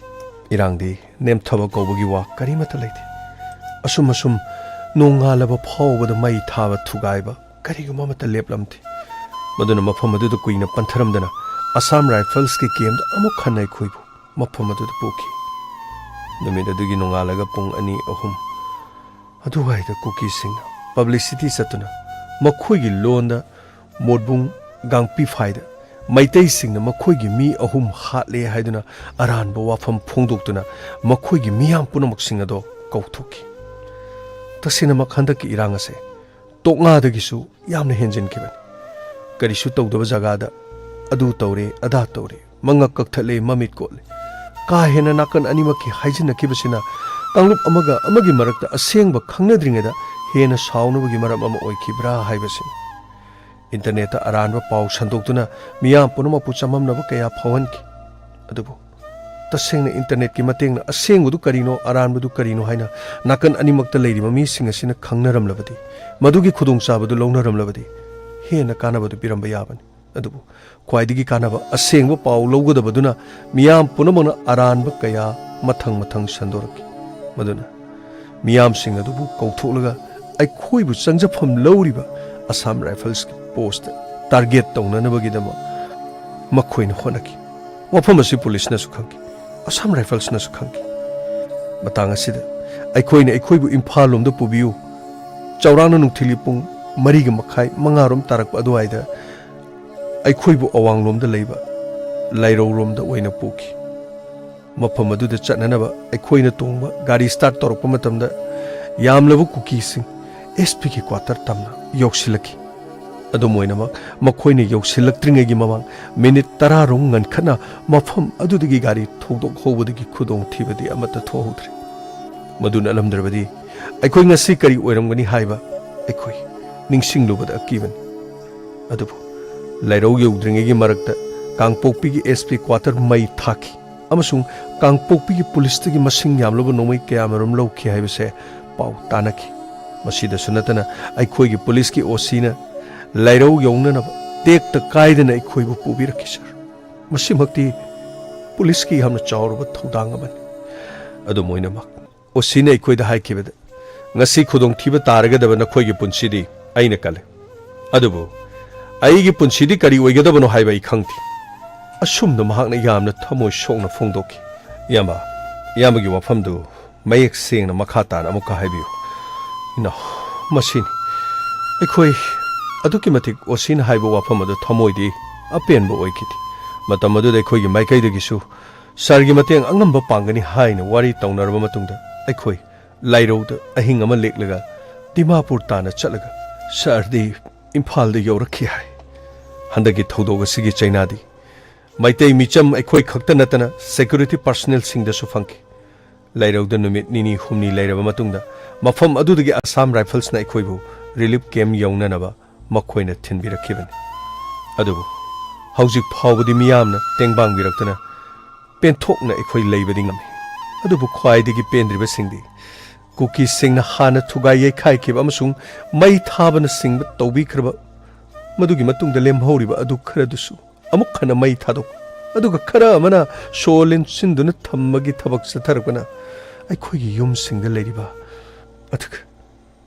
ꯏꯔꯥꯡꯗꯤ ꯅꯦꯝꯊꯕ ꯀꯧꯕꯒꯤ ꯋꯥ ꯀꯔꯤꯃꯠꯇ ꯂꯩꯇꯦ ꯑꯁꯨꯝ ꯅꯣꯡꯉꯥꯜꯂꯕ ꯐꯥꯎꯕꯗ ꯃꯩ ꯊꯥꯕ ꯊꯨꯒꯥꯏꯕ ꯀꯔꯤꯒꯨꯝꯕ ꯑꯃꯠꯇ ꯂꯦꯞꯂꯝꯗꯦ ꯃꯗꯨꯅ ꯃꯐꯝ ꯑꯗꯨꯗ ꯀꯨꯏꯅ ꯄꯟꯊꯔꯝꯗꯅ ꯑꯁꯥꯝ ꯔꯥꯏꯐꯜꯁꯀꯤ ꯀꯦꯝꯗ ꯑꯃꯨꯛ ꯍꯟꯅ ꯑꯩꯈꯣꯏꯕꯨ ꯃꯐꯝ ꯑꯗꯨꯗ ꯄꯨꯈꯤ ꯅꯨꯃꯤꯠ ꯑꯗꯨꯒꯤ ꯅꯣꯡꯉꯥꯜꯂꯒ ꯄꯨꯡ 2-3 ꯑꯗꯨꯋꯥꯏꯗ ꯀꯨꯀꯤꯁꯤꯡꯅ ꯄꯕ꯭ꯂꯤꯁꯤꯇꯤ ꯆꯠꯇꯨꯅ ꯃꯈꯣꯏꯒꯤ ꯂꯣꯟꯗ ꯃꯣꯠꯕꯨꯡ ꯒꯥꯡꯄꯤꯐꯥꯏꯗ ꯃꯩꯇꯩꯁꯤꯡꯅ ꯃꯈꯣꯏꯒꯤ ꯃꯤ 3 ꯍꯥꯠꯂꯦ ꯍꯥꯏꯗꯨꯅ ꯑꯔꯥꯟꯕ ꯋꯥꯐꯝ ꯐꯣꯡꯗꯣꯛꯇꯨꯅ ꯃꯈꯣꯏꯒꯤ ꯃꯤꯌꯥꯝ ꯄꯨꯝꯅꯃꯛꯁꯤꯡ ꯑꯗꯣ ꯀꯧꯊꯣꯛꯈꯤ ꯇꯁꯦꯡꯅꯃꯛ ꯍꯟꯗꯛꯀꯤ ꯏꯔꯥꯡ ꯑꯁꯦ ꯇꯣꯛꯉꯥꯗꯒꯤꯁꯨ ꯌꯥꯝꯅ ꯍꯦꯟꯖꯤꯟꯈꯤꯕꯅꯤ ꯀꯔꯤꯁꯨ ꯇꯧꯗꯕ ꯖꯒꯥꯗ ꯑꯗꯨ ꯇꯧꯔꯦ ꯑꯗꯥ ꯇꯧꯔꯦ ꯃꯉꯛ ꯀꯛꯊꯠꯂꯦ ꯃꯃꯤꯠ ꯀꯣꯠꯂꯦ ꯀꯥ ꯍꯦꯟꯅ ꯅꯥꯀꯟ ꯑꯅꯤꯃꯛꯀꯤ ꯍꯥꯏꯖꯤꯟꯅꯈꯤꯕꯁꯤꯅ ꯀꯥꯡꯂꯨꯞ ꯑꯃꯒ ꯑꯃꯒꯤ ꯃꯔꯛꯇ ꯑꯁꯦꯡꯕ ꯈꯪꯅꯗ꯭ꯔꯤꯉꯩꯗ ꯍꯦꯟꯅ ꯁꯥꯎꯅꯕꯒꯤ ꯃꯔꯝ ꯑꯃ ꯑꯣꯏꯈꯤꯕ꯭ꯔꯥ ꯍꯥꯏꯕꯁꯤꯅꯤ ꯏꯟꯇꯔꯅꯦꯠꯇ ꯑꯔꯥꯟꯕ ꯄꯥꯎ ꯁꯟꯗꯣꯛꯇꯨꯅ ꯃꯤꯌꯥꯝ ꯄꯨꯝꯅꯃꯛꯄꯨ ꯆꯃꯝꯅꯕ ꯀꯌꯥ ꯐꯥꯎꯍꯟꯈꯤ ꯑꯗꯨꯕꯨ तसेंगना इंटरनेट की mateंगना असेंगबदु करिनो अरानबदु करिनो हाइना नाकन अनिमक्ता लेरिबा मिसिंग असिना खंगनरमलबदि मदुगी खुदोंचाबदु लौनरमलबदि हेना कानबदु पिरंबा याबनि अदुबु ख्वाइदिगी कानबा असेंगबा पाउ लौगदबदुना मियाम पुनमना अरानबा कया मथंग मथंग संदोरकी मदुना मियाम सिंग अदुबु कौथोलगा ꯑꯩꯈꯣꯏꯕꯨ ꯆꯪꯖꯐꯝ ꯂꯧꯔꯤꯕ ꯑꯁꯥꯝ ꯔꯥꯏꯐꯜꯁꯀꯤ ꯄꯣꯁꯇ ꯇꯥꯔꯒꯦꯠ ꯇꯧꯅꯅꯕꯒꯤꯗꯃꯛ ꯃꯈꯣꯏꯅ ꯍꯣꯠꯅꯈꯤ ꯋꯥꯐꯝ ꯑꯁꯤ ꯄꯨꯂꯤꯁꯅꯁꯨ ꯈꯪꯈꯤ ꯑꯁꯥꯝ ꯔꯥꯏꯐꯜꯁꯅꯁꯨ ꯈꯪꯈꯤ ꯃꯇꯥꯡ ꯑꯁꯤꯗ ꯑꯩꯈꯣꯏꯅ ꯑꯩꯈꯣꯏꯕु ꯏꯝꯐꯥꯜ ꯂꯣꯝꯗ ꯄꯨꯕꯤꯌꯨ ꯆꯥꯎꯔꯥꯛꯅ ꯅꯨꯡꯊꯤꯜꯒꯤ ꯄꯨꯡ 4:30 5 ꯇꯥꯔꯛꯄ ꯑꯗꯨꯋꯥꯏꯗ ꯑꯩꯈꯣꯏꯕꯨ ꯑꯋꯥꯡꯂꯣꯝꯗ ꯂꯩꯕ ꯂꯥꯏꯔꯧꯔꯣꯝꯗ ꯑꯣꯏꯅ ꯄꯨꯈꯤ ꯃꯐꯝ ꯑꯗꯨꯗ ꯆꯠꯅꯅꯕ ꯑꯩꯈꯣꯏꯅ ꯇꯣꯡꯕ ꯒꯥꯔꯤ ꯁ꯭ꯇꯥꯔꯠ ꯇꯧꯔꯛꯄ ꯃꯇꯝꯗ ꯌꯥꯝꯂꯕ ꯀꯨꯀꯤꯁꯤꯡ ꯑꯦꯁꯄꯤꯒꯤ ꯀ꯭ꯋꯥꯇꯔ ꯇꯝꯅ ꯌꯧꯁꯤꯜꯂꯛꯈꯤ ꯑꯗꯨꯝ ꯑꯣꯏꯅꯃꯛ ꯃꯈꯣꯏꯅ ꯌꯧꯁꯤꯜꯂꯛꯇ꯭ꯔꯤꯉꯩꯒꯤ ꯃꯃꯥꯡ ꯃꯤꯅꯤꯠ 10 ꯔꯣꯝ ꯉꯟꯈꯠꯅ ꯃꯐꯝ ꯑꯗꯨꯗꯒꯤ ꯒꯥꯔꯤ ꯊꯧꯗꯣꯛꯍꯧꯕꯗꯒꯤ ꯈꯨꯗꯣꯡꯊꯤꯕꯗꯤ ꯑꯃꯠꯇ ꯊꯣꯛꯍꯧꯗ꯭ꯔꯦ ꯃꯗꯨꯅ ꯑꯂꯝꯗ꯭ꯔꯕꯗꯤ ꯑꯩꯈꯣꯏ ꯉꯁꯤ ꯀꯔꯤ ꯑꯣꯏꯔꯝꯒꯅꯤ ꯍꯥꯏꯕ ꯑꯩꯈꯣꯏ ꯅꯤꯡꯁꯤꯡꯂꯨꯕꯗ ꯑꯀꯤꯕꯅꯤ ꯑꯗꯨꯕꯨ ꯂꯥꯏꯔꯧ ꯌꯧꯗ꯭ꯔꯤꯉꯩꯒꯤ ꯃꯔꯛꯇ ꯀꯥꯡꯄꯣꯛꯄꯤꯒꯤ ꯑꯦꯁꯄꯤ ꯀ꯭ꯋꯥꯇꯔ ꯃꯩ ꯊꯥꯈꯤ ꯑꯃꯁꯨꯡ ꯀꯥꯡꯄꯣꯛꯄꯤꯒꯤ ꯄꯨꯂꯤꯁꯇꯒꯤ ꯃꯁꯤꯡ ꯌꯥꯝꯂꯕ ꯅꯣꯡꯃꯩ ꯀꯌꯥꯃꯔꯨꯝ ꯂꯧꯈꯤ ꯍꯥꯏꯕꯁꯦ ꯄꯥꯎ ꯇꯥꯅꯈꯤ ꯃꯁꯤꯗꯁꯨ ꯅꯠꯇꯅ ꯑꯩꯈꯣꯏꯒꯤ ꯄꯨꯂꯤꯁꯀꯤ ꯑꯣꯁꯤꯅ ꯂꯥꯏꯔꯧ ꯌꯧꯅꯅꯕ ꯇꯦꯛꯇ ꯀꯥꯏꯗꯅ ꯑꯩꯈꯣꯏꯕꯨ ꯄꯨꯕꯤꯔꯛꯈꯤ ꯁꯔ ꯃꯁꯤꯃꯛꯇꯤ ꯄꯨꯂꯤꯁꯀꯤ ꯌꯥꯝꯅ ꯆꯥꯎꯔꯕ ꯊꯧꯗꯥꯡ ꯑꯃꯅꯤ ꯑꯗꯨꯝ ꯑꯣꯏꯅꯃꯛ ꯑꯣꯁꯤꯅ ꯑꯩꯈꯣꯏꯗ ꯍꯥꯏꯈꯤꯕꯗ ꯉꯁꯤ ꯈꯨꯗꯣꯡꯊꯤꯕ ꯇꯥꯔꯒꯗꯕ ꯅꯈꯣꯏꯒꯤ ꯄꯨꯟꯁꯤꯗꯤ ꯑꯩꯅ ꯀꯜꯂꯦ ꯑꯗꯨꯕꯨ ꯑꯩꯒꯤ ꯄꯨꯟꯁꯤꯗꯤ ꯀꯔꯤ ꯑꯣꯏꯒꯗꯕꯅꯣ ꯍꯥꯏꯕ ꯑꯩ ꯈꯪꯗꯦ ꯑꯁꯨꯝꯅ ꯃꯍꯥꯛꯅ ꯌꯥꯝꯅ ꯊꯃꯣꯏ ꯁꯣꯛꯅ ꯐꯣꯡꯗꯣꯛꯈꯤ ꯏꯌꯥꯝꯕꯒꯤ ꯋꯥꯐꯝꯗꯨ ꯃꯌꯦꯛ ꯁꯦꯡꯅ ꯃꯈꯥ ꯇꯥꯅ ꯑꯃꯨꯛꯀ ꯍꯥꯏꯕꯤꯌꯨ ꯏꯅꯥꯎ ꯃꯁꯤꯅꯤ ꯑꯩꯈꯣꯏ ꯑꯗꯨꯛꯀꯤ ꯃꯇꯤꯛ ꯑꯣꯁꯤꯅ ꯍꯥꯏꯕ ꯋꯥꯐꯝ ꯑꯗꯨ ꯊꯃꯣꯏꯗꯤ ꯑꯄꯦꯟꯕ ꯑꯣꯏꯈꯤꯗꯦ ꯃꯇꯝ ꯑꯗꯨꯗ ꯑꯩꯈꯣꯏꯒꯤ ꯃꯥꯏꯀꯩꯗꯒꯤꯁꯨ ꯁꯔꯒꯤ ꯃꯇꯦꯡ ꯑꯉꯝꯕ ꯄꯥꯡꯒꯅꯤ ꯍꯥꯏꯅ ꯋꯥꯔꯤ ꯇꯧꯅꯔꯕ ꯃꯇꯨꯡꯗ ꯑꯩꯈꯣꯏ ꯂꯥꯏꯔꯧꯗ ꯑꯍꯤꯡ ꯑꯃ ꯂꯦꯛꯂꯒ ꯗꯤꯃꯥꯄꯨꯔ ꯇꯥꯅ ꯆꯠꯂꯒ ꯁꯔꯗꯤ ꯏꯝꯐꯥꯜꯗ ꯌꯧꯔꯛꯈꯤ ꯍꯥꯏ ꯍꯟꯗꯛꯀꯤ ꯊꯧꯗꯣꯛ ꯑꯁꯤꯒꯤ ꯆꯩꯅꯥꯗꯤ ꯃꯩꯇꯩ ꯃꯤꯆꯝ ꯑꯩꯈꯣꯏ ꯈꯛꯇ ꯅꯠꯇꯅ ꯁꯦꯀ꯭ꯌꯨꯔꯤꯇꯤ ꯄꯔꯁꯅꯦꯜꯁꯤꯡꯗꯁꯨ ꯐꯪꯈꯤ ꯂꯥꯏꯔꯧꯗ ꯅꯨꯃꯤꯠ 2-3 ꯂꯩꯔꯕ ꯃꯇꯨꯡꯗ ꯃꯐꯝ ꯑꯗꯨꯗꯒꯤ ꯑꯁꯥꯝ ꯔꯥꯏꯐꯜꯁꯅ ꯑꯩꯈꯣꯏꯕꯨ ꯔꯤꯂꯤꯐ ꯀꯦꯝꯞ ꯌꯧꯅꯅꯕ ꯃꯈꯣꯏꯅ ꯊꯤꯟꯕꯤꯔꯛꯈꯤꯕꯅꯤ ꯑꯗꯨꯕꯨ ꯍꯧꯖꯤꯛ ꯐꯥꯎꯕꯗꯤ ꯃꯤꯌꯥꯝꯅ ꯇꯦꯡꯕꯥꯡꯕꯤꯔꯛꯇꯨꯅ ꯄꯦꯟꯊꯣꯛꯅ ꯑꯩꯈꯣꯏ ꯂꯩꯕꯗꯤ ꯉꯝꯃꯤ ꯑꯗꯨꯕꯨ ꯈ꯭ꯋꯥꯏꯗꯒꯤ ꯄꯦꯟꯗ꯭ꯔꯤꯕꯁꯤꯡꯗꯤ ꯀꯨꯀꯤꯁꯤꯡꯅ ꯍꯥꯟꯅ ꯊꯨꯒꯥꯏ ꯌꯩꯈꯥꯏꯈꯤꯕ ꯑꯃꯁꯨꯡ ꯃꯩ ꯊꯥꯕꯅꯆꯤꯡꯕ ꯇꯧꯕꯤꯈ꯭ꯔꯕ ꯃꯗꯨꯒꯤ ꯃꯇꯨꯡꯗ ꯂꯦꯝꯍꯧꯔꯤꯕ ꯑꯗꯨ ꯈꯔꯗꯨꯁꯨ ꯑꯃꯨꯛ ꯍꯟꯅ ꯃꯩ ꯊꯥꯗꯣꯛ ꯑꯗꯨꯒ ꯈꯔ ꯑꯃꯅ ꯁꯣ ꯂꯦꯟꯁꯤꯟꯗꯨꯅ ꯊꯝꯕꯒꯤ ꯊꯕꯛ ꯆꯠꯊꯔꯛꯄꯅ ꯑꯩꯈꯣꯏꯒꯤ ꯌꯨꯝꯁꯤꯡꯗ ꯂꯩꯔꯤꯕ ꯑꯗꯨꯒ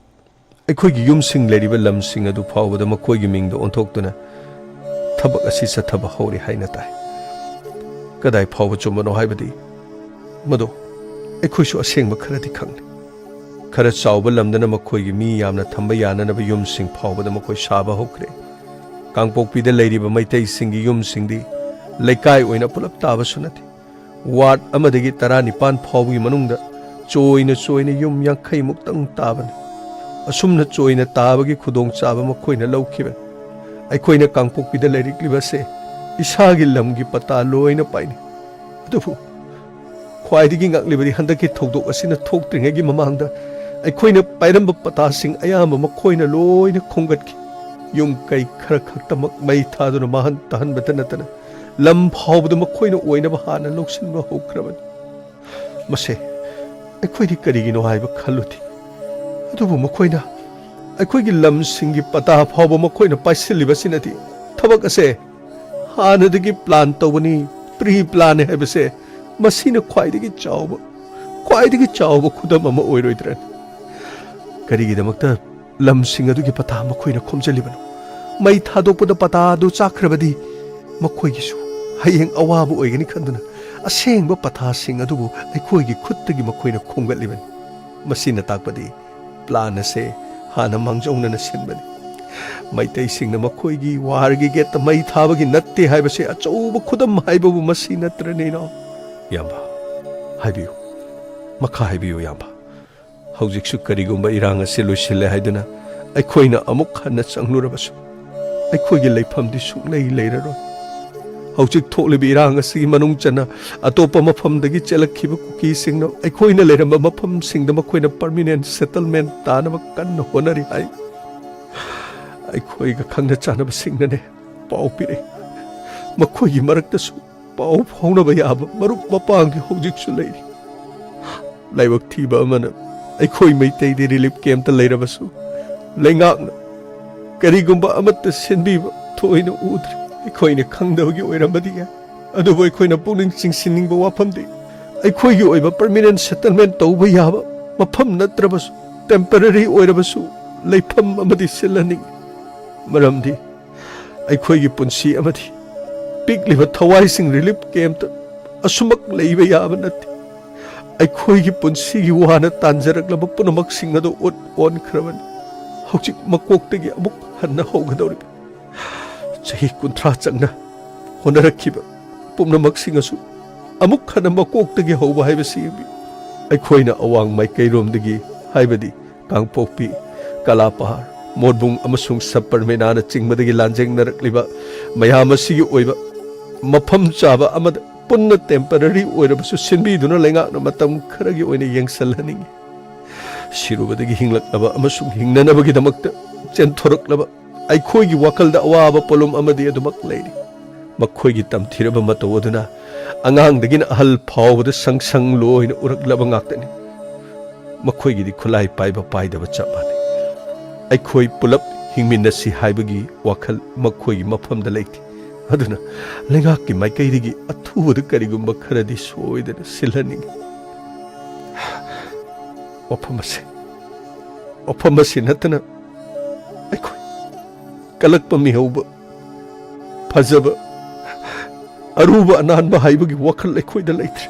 ꯑꯩꯈꯣꯏꯒꯤ ꯌꯨꯝꯁꯤꯡ ꯂꯩꯔꯤꯕ ꯂꯝꯁꯤꯡ ꯑꯗꯨ ꯐꯥꯎꯕꯗ ꯃꯈꯣꯏꯒꯤ ꯃꯤꯡꯗ ꯑꯣꯟꯊꯣꯛꯇꯨꯅ ꯊꯕꯛ ꯑꯁꯤ ꯆꯠꯊꯕ ꯍꯧꯔꯦ ꯍꯥꯏꯅ ꯇꯥꯏ ꯀꯗꯥꯏ ꯐꯥꯎꯕ ꯆꯨꯝꯕꯅꯣ ꯍꯥꯏꯕꯗꯤ ꯃꯗꯨ ꯑꯩꯈꯣꯏꯁꯨ ꯑꯁꯦꯡꯕ ꯈꯔꯗꯤ ꯈꯪꯂꯤ खर चाव लमदना मखोई मी यामना थंबा याननब युमसिंग फावबदा मखोई साबा होखरे कांगपोकपीदा लेरिबा मैतै सिंगी युमसिंगदी लेकाय ओइना पुलप ताबसु नथि वार्ड अमदगी 19 फावगी मनुंगदा चोइना युम 50 मुक्तंग ताबनी असुमना चोइना ताबगी खुदोंग चाबा मखोइना लौखिबन अखोइना कांगपोकपीदा लेरिक्लिबसे इसागी लमगी पता लोइना पाइनि अदुबु ख्वाइदगी ngaklibadi handaki thogdok asina thoktringegi mamangda अखोइना पाइरंब पतासिंग अयाम मखोइना लोइना खोंगतकी युम कई खर खक्तमक मई थादुना महन तहनबत नतना लम फावबद मखोइना ओइनब हाना लोक्सिनब होख्रबन मसे अखोइदि करिगिनो हाइब खलुथि अदुबु मखोइना अखोइगी लम सिंगी पता फावब मखोइना पाइसिलिबसिनथि थबक असे हानदगी प्लान तौबनी प्री प्लान हैबसे मसीना ख्वाइदगी चावब खुदम अमा ओइरोइद्रन करिगिदमक्ता लमसिंग अदुगी पता मखोइना खोमजलिबनो मई थादोकपद पता दु चाख्रबदी मखोइगिसु हयेंग अवाबु ओइगनि खंदुना असेंग पता सिंग अदुबु अखोइगी खुत्तगी मखोइना खोंगलिबन मसीना ताकपदी प्लान असे हाना मांगजौनना सिनबनी मैतै सिंगना मखोइगी वारगी गेट मई थाबगी नत्ते हाइबसे अचौब खुदम हाइबबु मसी नत्रनेनो याम्बा हाइबियु मखा हाइबियु याम्बा हौजिकसु करिगुम्बा इरांग असे लोइसिल्ले हाइदुना अखोइना अमुक हन्ना चंगलुरबसु अखोइगी लेफमदि सुंगलै लेररोय हौजिक थोकलिबि इरांग असि मनुंग चना अतोप मफमदगी चलखिबा कुकी सिंगनो अखोइना लेरंबा मफम सिंगदा मखोइना परमानेंट सेटलमेंट तानबा कन्न होनरि हाइ अखोइगा खंगना चानबा सिंगनने पाउ पिरे मखोइगी मरक्तसु पाउ फाउनबा याबा मरुप मपांगी हौजिकसु लेरि लाइबक थीबा अमना अखोई मैतैदि रिलीफ कैंप लेरबसु लेंगाकना करिगुम्बा अमत्त सिनबीबा थोइना उद्रि अखोइना खंगदबगी ओइरमबदि अदुबो अखोइना पुनिंग चिंसिनिंगबा वाफमदि अखोइगी ओइबा परमानेंट सेटलमेंट तौबा याबा मफम नत्रबसु temporary ओइरबसु leifam amadi silaning maramdi ꯑꯩꯈꯣꯏꯒꯤ ꯄꯨꯟꯁꯤ ꯑꯃꯗꯤ ꯄꯤꯛꯂꯤꯕ ꯊꯋꯥꯏꯁꯤꯡ ꯔꯤꯂꯤꯐ ꯀꯦꯝꯞꯇ ꯑꯁꯨꯃꯛ ꯂꯩꯕ ꯌꯥꯕ ꯅꯠꯇꯦ ꯑꯩꯈꯣꯏꯒꯤ ꯄꯨꯟꯁꯤꯒꯤ ꯋꯥꯅ ꯇꯥꯟꯖꯔꯛꯂꯕ ꯄꯨꯝꯅꯃꯛꯁꯤꯡ ꯑꯗꯨ ꯑꯣꯟꯈ꯭ꯔꯕꯅꯤ ꯍꯧꯖꯤꯛ ꯃꯀꯣꯛꯇꯒꯤ ꯑꯃꯨꯛ ꯍꯟꯅ ꯍꯧꯒꯗꯧꯔꯤꯕ ꯆꯍꯤ 30 ꯆꯪꯅ ꯍꯣꯠꯅꯔꯛꯈꯤꯕ ꯄꯨꯝꯅꯃꯛꯁꯤꯡ ꯑꯁꯨ ꯑꯃꯨꯛ ꯍꯟꯅ ꯃꯀꯣꯛꯇꯒꯤ ꯍꯧꯕ ꯍꯥꯏꯕꯁꯤ ꯑꯩꯈꯣꯏꯅ ꯑꯋꯥꯡ ꯃꯥꯏꯀꯩꯔꯣꯝꯗꯒꯤ ꯍꯥꯏꯕꯗꯤ ꯀꯥꯡꯄꯣꯛꯄꯤ ꯀꯂꯥꯄꯍꯥꯔ ꯃꯣꯔꯕꯨꯡ ꯑꯃꯁꯨꯡ ꯁꯄꯔꯃꯦꯅꯥꯅ ꯆꯤꯡꯕꯗꯒꯤ ꯂꯥꯟꯖꯦꯡꯅꯔꯛꯂꯤꯕ ꯃꯌꯥꯝ ꯑꯁꯤꯒꯤ ꯑꯣꯏꯕ ꯃꯐꯝ ꯆꯥꯕ ꯑꯃꯗ ꯄꯨꯟꯅ ꯇꯦꯝꯄꯔꯔꯤ ꯑꯣꯏꯔꯕꯁꯨ ꯁꯤꯟꯕꯤꯗꯨꯅ ꯂꯩꯉꯥꯛꯅ ꯃꯇꯝ ꯈꯔꯒꯤ ꯑꯣꯏꯅ ꯌꯦꯡꯁꯤꯜꯍꯟꯅꯤꯡꯉꯤ ꯁꯤꯔꯨꯕꯗꯒꯤ ꯍꯤꯡꯂꯛꯂꯕ ꯑꯃꯁꯨꯡ ꯍꯤꯡꯅꯅꯕꯒꯤꯗꯃꯛꯇ ꯆꯦꯟꯊꯣꯔꯛꯂꯕ ꯑꯩꯈꯣꯏꯒꯤ ꯋꯥꯈꯜꯗ ꯑꯋꯥꯕ ꯄꯣꯠꯂꯨꯝ ꯑꯃꯗꯤ ꯑꯗꯨꯃꯛ ꯂꯩꯔꯤ ꯃꯈꯣꯏꯒꯤ ꯇꯝꯊꯤꯔꯕ ꯃꯇꯧ ꯑꯗꯨꯅ ꯑꯉꯥꯡꯗꯒꯤꯅ ꯑꯍꯜ ꯐꯥꯎꯕꯗ ꯁꯪꯁꯪ ꯂꯣꯏꯅ ꯎꯔꯛꯂꯕ ꯉꯥꯛꯇꯅꯤ ꯃꯈꯣꯏꯒꯤꯗꯤ ꯈꯨꯠꯂꯥꯏ ꯄꯥꯏꯕ ꯄꯥꯏꯗꯕ ꯆꯞ ꯃꯥꯟꯅꯩ ꯑꯩꯈꯣꯏ ꯄꯨꯂꯞ ꯍꯤꯡꯃꯤꯟꯅꯁꯤ ꯍꯥꯏꯕꯒꯤ ꯋꯥꯈꯜ ꯃꯈꯣꯏꯒꯤ ꯃꯐꯝꯗ ꯂꯩꯇꯦ ꯑꯗꯨꯅ ꯂꯩꯉꯥꯛꯀꯤ ꯃꯥꯏꯀꯩꯗꯒꯤ ꯑꯊꯨꯕꯗ ꯀꯔꯤꯒꯨꯝꯕ ꯈꯔꯗꯤ ꯁꯣꯏꯗꯅ ꯁꯤꯜꯍꯟꯅꯤꯡꯉꯤ ꯋꯥꯐꯝ ꯑꯁꯤ ꯅꯠꯇꯅ ꯑꯩꯈꯣꯏ ꯀꯂꯛꯄ ꯃꯤꯍꯧꯕ ꯐꯖꯕ ꯑꯔꯨꯕ ꯑꯅꯥꯟꯕ ꯍꯥꯏꯕꯒꯤ ꯋꯥꯈꯜ ꯑꯩꯈꯣꯏꯗ ꯂꯩꯇ꯭ꯔꯦ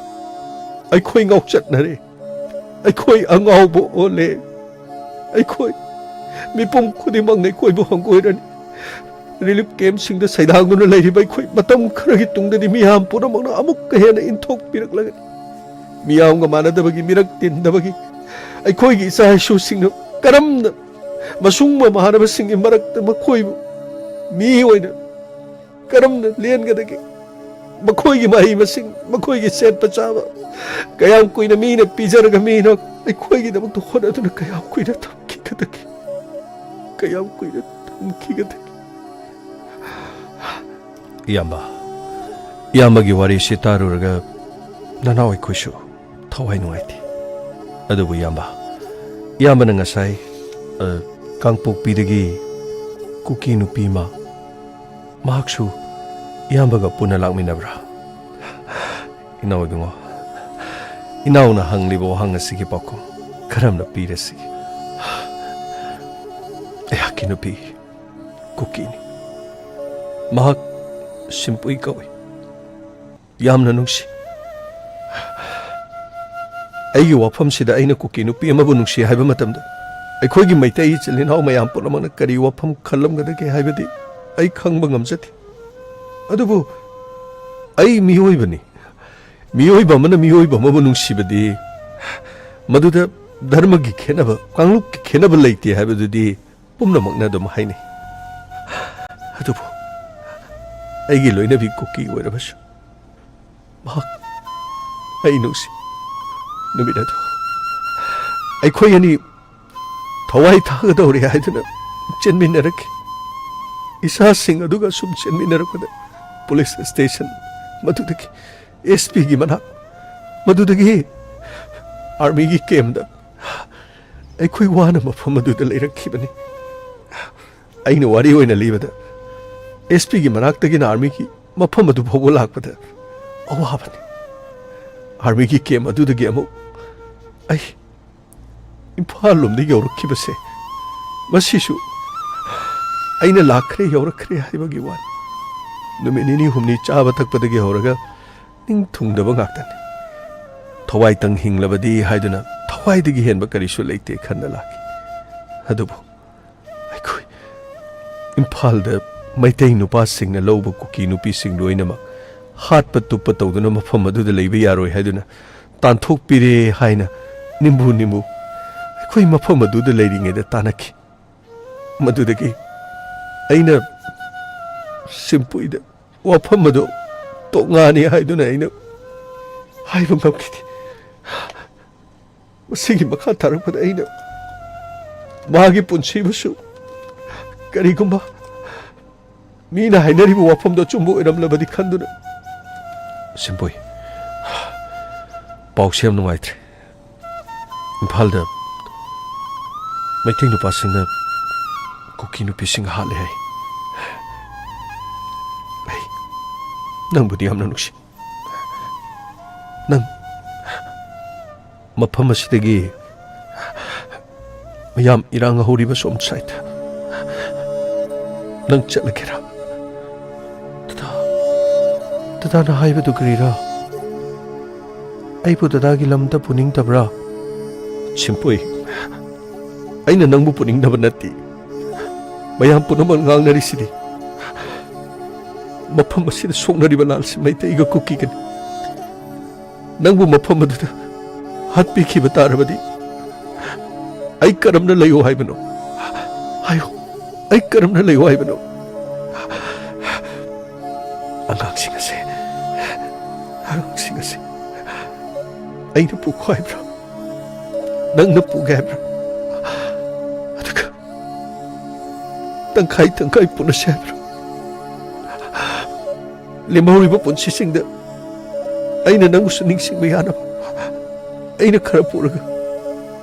ꯑꯩꯈꯣꯏ ꯉꯥꯎꯆꯠꯅꯔꯦ ꯑꯩꯈꯣꯏ ꯑꯉꯥꯎꯕ ꯑꯣꯜꯂꯦ ꯑꯩꯈꯣꯏ ꯃꯤꯄꯨꯝ ꯈꯨꯗꯤꯡꯃꯛꯅ ꯑꯩꯈꯣꯏꯕꯨ ꯍꯪꯒꯣꯏꯔꯅꯤ ꯔꯤꯂꯤꯐ ꯀꯦꯝꯞꯁꯤꯡꯗ ꯁꯩꯗꯥꯡꯗꯨꯅ ꯂꯩꯔꯤꯕ ꯑꯩꯈꯣꯏ ꯃꯇꯝ ꯈꯔꯒꯤ ꯇꯨꯡꯗꯗꯤ ꯃꯤꯌꯥꯝ ꯄꯨꯝꯅꯃꯛꯅ ꯑꯃꯨꯛꯀ ꯍꯦꯟꯅ ꯏꯟꯊꯣꯛꯄꯤꯔꯛꯂꯒꯅꯤ ꯃꯤꯌꯥꯝꯒ ꯃꯥꯟꯅꯗꯕꯒꯤ ꯃꯤꯔꯛ ꯇꯤꯟꯗꯕꯒꯤ ꯑꯩꯈꯣꯏꯒꯤ ꯏꯆꯥ ꯏꯁꯨꯁꯤꯡꯅ ꯀꯔꯝꯅ ꯃꯁꯨꯡ ꯃꯃꯥꯟꯅꯕꯁꯤꯡꯒꯤ ꯃꯔꯛꯇ ꯃꯈꯣꯏꯕꯨ ꯃꯤ ꯑꯣꯏꯅ ꯀꯔꯝꯅ ꯂꯦꯟꯒꯗꯒꯦ ꯃꯈꯣꯏꯒꯤ ꯃꯍꯩ ꯃꯁꯤꯡ ꯃꯈꯣꯏꯒꯤ ꯁꯦꯠꯄ ꯆꯥꯕ ꯀꯌꯥꯝ ꯀꯨꯏꯅ ꯃꯤꯅ ꯄꯤꯖꯔꯒ ꯃꯤꯅ ꯑꯩꯈꯣꯏꯒꯤꯗꯃꯛꯇ ꯍꯣꯠꯅꯗꯨꯅ ꯀꯌꯥꯝ ꯀꯨꯏꯅ ꯊꯝꯈꯤꯒꯗꯒꯦ kayam kuida tamkigate iyamba gi wari sitaruraga nanawai khuishu thawai nuaiti adubu iyamba na ngasai kangpok pidagi kuki nupi ma mahaksu iyamba ga puna lakminabra inaw dungo inaw na hanglibo hangasigi pako karam na pirasi Kinupi kukini mahak simpui kawi yamna nungsi aigi wafam sida aina kukinupi amabu nungsi haiba matamda aikhoigi maitai chilinaw mayam pulamana kari wafam khallamgadage haibadi ai khangba ngamjati adubu ai miyoibani miyoiba mana miyoiba mabu nungsibadi maduda dharma gi khenaba kangluk gi khenaba leite haibadudi ꯄꯨꯝꯅꯃꯛꯅ ꯑꯗꯨꯝ ꯍꯥꯏꯅꯩ ꯑꯗꯨꯕꯨ ꯑꯩꯒꯤ ꯂꯣꯏꯅꯕꯤ ꯀꯨꯀꯤ ꯑꯣꯏꯔꯕꯁꯨ ꯃꯍꯥꯛ ꯑꯩ ꯅꯨꯡꯁꯤ ꯅꯨꯃꯤꯠ ꯑꯗꯨ ꯑꯩꯈꯣꯏ ꯑꯅꯤ ꯊꯋꯥꯏ ꯊꯥꯒꯗꯧꯔꯦ ꯍꯥꯏꯗꯨꯅ ꯆꯦꯟꯃꯤꯟꯅꯔꯛꯈꯤ ꯏꯁꯥꯁꯤꯡ ꯑꯗꯨꯒ ꯁꯨꯝ ꯆꯦꯟꯃꯤꯟꯅꯔꯛꯄꯗ ꯄꯨꯂꯤꯁ ꯁ꯭ꯇꯦꯁꯟ ꯃꯗꯨꯗꯒꯤ ꯑꯦꯁꯄꯤꯒꯤ ꯃꯅꯥꯛ ꯃꯗꯨꯗꯒꯤ ꯑꯥꯔꯃꯤꯒꯤ ꯀꯦꯝꯞꯗ ꯑꯩꯈꯣꯏ ꯋꯥꯅ ꯃꯐꯝ ꯑꯗꯨꯗ ꯂꯩꯔꯛꯈꯤꯕꯅꯤ ꯑꯩꯅ ꯋꯥꯔꯤ ꯑꯣꯏꯅ ꯂꯤꯕꯗ ꯑꯦꯁꯄꯤꯒꯤ ꯃꯅꯥꯛꯇꯒꯤꯅ ꯑꯥꯔꯃꯤꯒꯤ ꯃꯐꯝ ꯑꯗꯨ ꯐꯥꯎꯕ ꯂꯥꯛꯄꯗ ꯑꯋꯥꯕꯅꯤ ꯑꯥꯔꯃꯤꯒꯤ ꯀꯦꯝꯞ ꯑꯗꯨꯗꯒꯤ ꯑꯃꯨꯛ ꯑꯩ ꯏꯝꯐꯥꯜ ꯂꯣꯝꯗ ꯌꯧꯔꯛꯈꯤꯕꯁꯦ ꯃꯁꯤꯁꯨ ꯑꯩꯅ ꯂꯥꯛꯈ꯭ꯔꯦ ꯌꯧꯔꯛꯈ꯭ꯔꯦ ꯍꯥꯏꯕꯒꯤ ꯋꯥꯅꯤ ꯅꯨꯃꯤꯠ ꯅꯤꯅꯤ ꯍꯨꯝꯅꯤ ꯆꯥꯕ ꯊꯛꯄꯗꯒꯤ ꯍꯧꯔꯒ ꯅꯤꯡ ꯊꯨꯡꯗꯕ ꯉꯥꯛꯇꯅꯤ ꯊꯋꯥꯏꯇꯪ ꯍꯤꯡꯂꯕꯗꯤ ꯍꯥꯏꯗꯨꯅ ꯊꯋꯥꯏꯗꯒꯤ ꯍꯦꯟꯕ ꯀꯔꯤꯁꯨ ꯂꯩꯇꯦ ꯈꯟꯅ ꯂꯥꯛꯈꯤ ꯑꯗꯨꯕꯨ ꯑꯩꯈꯣꯏ ꯏꯝꯐꯥꯜꯗ ꯃꯩꯇꯩ ꯅꯨꯄꯥꯁꯤꯡꯅ ꯂꯧꯕ ꯀꯨꯀꯤ ꯅꯨꯄꯤꯁꯤꯡ ꯂꯣꯏꯅꯃꯛ ꯍꯥꯠꯄ ꯇꯨꯞꯄ ꯇꯧꯗꯨꯅ ꯃꯐꯝ ꯑꯗꯨꯗ ꯂꯩꯕ ꯌꯥꯔꯣꯏ ꯍꯥꯏꯗꯨꯅ ꯇꯥꯟꯊꯣꯛꯄꯤꯔꯦ ꯍꯥꯏꯅ ꯅꯤꯝꯕꯨ ꯑꯩꯈꯣꯏ ꯃꯐꯝ ꯑꯗꯨꯗ ꯂꯩꯔꯤꯉꯩꯗ ꯇꯥꯟꯅꯈꯤ ꯃꯗꯨꯗꯒꯤ ꯑꯩꯅ ꯁꯤꯝꯄꯨꯏꯗ ꯋꯥꯐꯝ ꯑꯗꯨ ꯇꯣꯉꯥꯟꯅꯤ ꯍꯥꯏꯗꯨꯅ ꯑꯩꯅ ꯍꯥꯏꯕ ꯉꯝꯈꯤꯗꯦ ꯃꯁꯤꯒꯤ ꯃꯈꯥ ꯇꯥꯔꯛꯄꯗ ꯑꯩꯅ ꯃꯥꯒꯤ ꯄꯨꯟꯁꯤꯕꯨꯁꯨ ꯀꯔꯤꯒꯨꯝꯕ ꯃꯤꯅ ꯍꯥꯏꯅꯔꯤꯕ ꯋꯥꯐꯝꯗꯣ ꯑꯆꯨꯝꯕ ꯑꯣꯏꯔꯝꯂꯕꯗꯤ ꯈꯟꯗꯨꯅ ꯁꯤꯝꯄꯨꯏ ꯄꯥꯎꯁꯦ ꯌꯥꯝ ꯅꯨꯡꯉꯥꯏꯇ꯭ꯔꯦ ꯏꯝꯐꯥꯜꯗ ꯃꯩꯇꯩ ꯅꯨꯄꯥꯁꯤꯡꯅ ꯀꯨꯀꯤ ꯅꯨꯄꯤꯁꯤꯡ ꯍꯥꯠꯂꯦ ꯍꯥꯏ ꯑꯩ ꯅꯪꯕꯨꯗꯤ ꯌꯥꯝꯅ ꯅꯨꯡꯁꯤ ꯅꯪ ꯃꯐꯝ ꯑꯁꯤꯗꯒꯤ ꯃꯌꯥꯝ ꯏꯔꯥꯡ ꯍꯧꯔꯤꯕ ꯁꯣꯝ ꯁꯥꯏꯗ ꯅꯪ ꯆꯠꯂꯒꯦꯔꯥ ꯗꯗꯥꯅ ꯍꯥꯏꯕꯗꯨ ꯀꯔꯤꯔꯥ ꯑꯩꯕꯨ ꯗꯗꯥꯒꯤ ꯂꯝꯗ ꯄꯨꯅꯤꯡꯗꯕ꯭ꯔꯥ ꯁꯤꯝꯄꯨꯏ ꯑꯩꯅ ꯅꯪꯕꯨ ꯄꯨꯅꯤꯡꯗꯕ ꯅꯠꯇꯦ ꯃꯌꯥꯝ ꯄꯨꯝꯅꯃꯛ ꯉꯥꯡꯅꯔꯤꯁꯤꯗꯤ ꯃꯐꯝ ꯑꯁꯤꯗ ꯁꯣꯛꯅꯔꯤꯕ ꯂꯥꯜꯁꯤ ꯃꯩꯇꯩꯒ ꯀꯨꯀꯤꯒꯅꯤ ꯅꯪꯕꯨ ꯃꯐꯝ ꯑꯗꯨꯗ ꯍꯥꯠꯄꯤꯈꯤꯕ ꯇꯥꯔꯕꯗꯤ ꯑꯩ ꯀꯔꯝꯅ ꯂꯩꯌꯣ ꯍꯥꯏꯕꯅꯣ ꯍꯥꯏꯌꯣ ꯑꯩ ꯀꯔꯝꯅ ꯂꯩꯌꯣ ꯍꯥꯏꯕꯅꯣ ꯑꯉꯥꯡꯁꯤꯡ ꯑꯁꯤ ꯑꯩꯅ ꯄꯨꯈꯣ ꯍꯥꯏꯕ꯭ꯔꯥ ꯅꯪꯅ ꯄꯨꯒꯦ ꯍꯥꯏꯕ꯭ꯔꯥ ꯑꯗꯨꯒ ꯇꯪꯈꯥꯏ ꯇꯪꯈꯥꯏ ꯄꯨꯅꯁꯦ ꯍꯥꯏꯕ꯭ꯔꯥ ꯂꯦꯝꯍꯧꯔꯤꯕ ꯄꯨꯟꯁꯤꯁꯤꯡꯗ ꯑꯩꯅ ꯅꯪꯕꯨꯁꯨ ꯅꯤꯡꯁꯤꯡꯕ ꯌꯥꯅꯕ ꯑꯩꯅ ꯈꯔ ꯄꯨꯔꯒ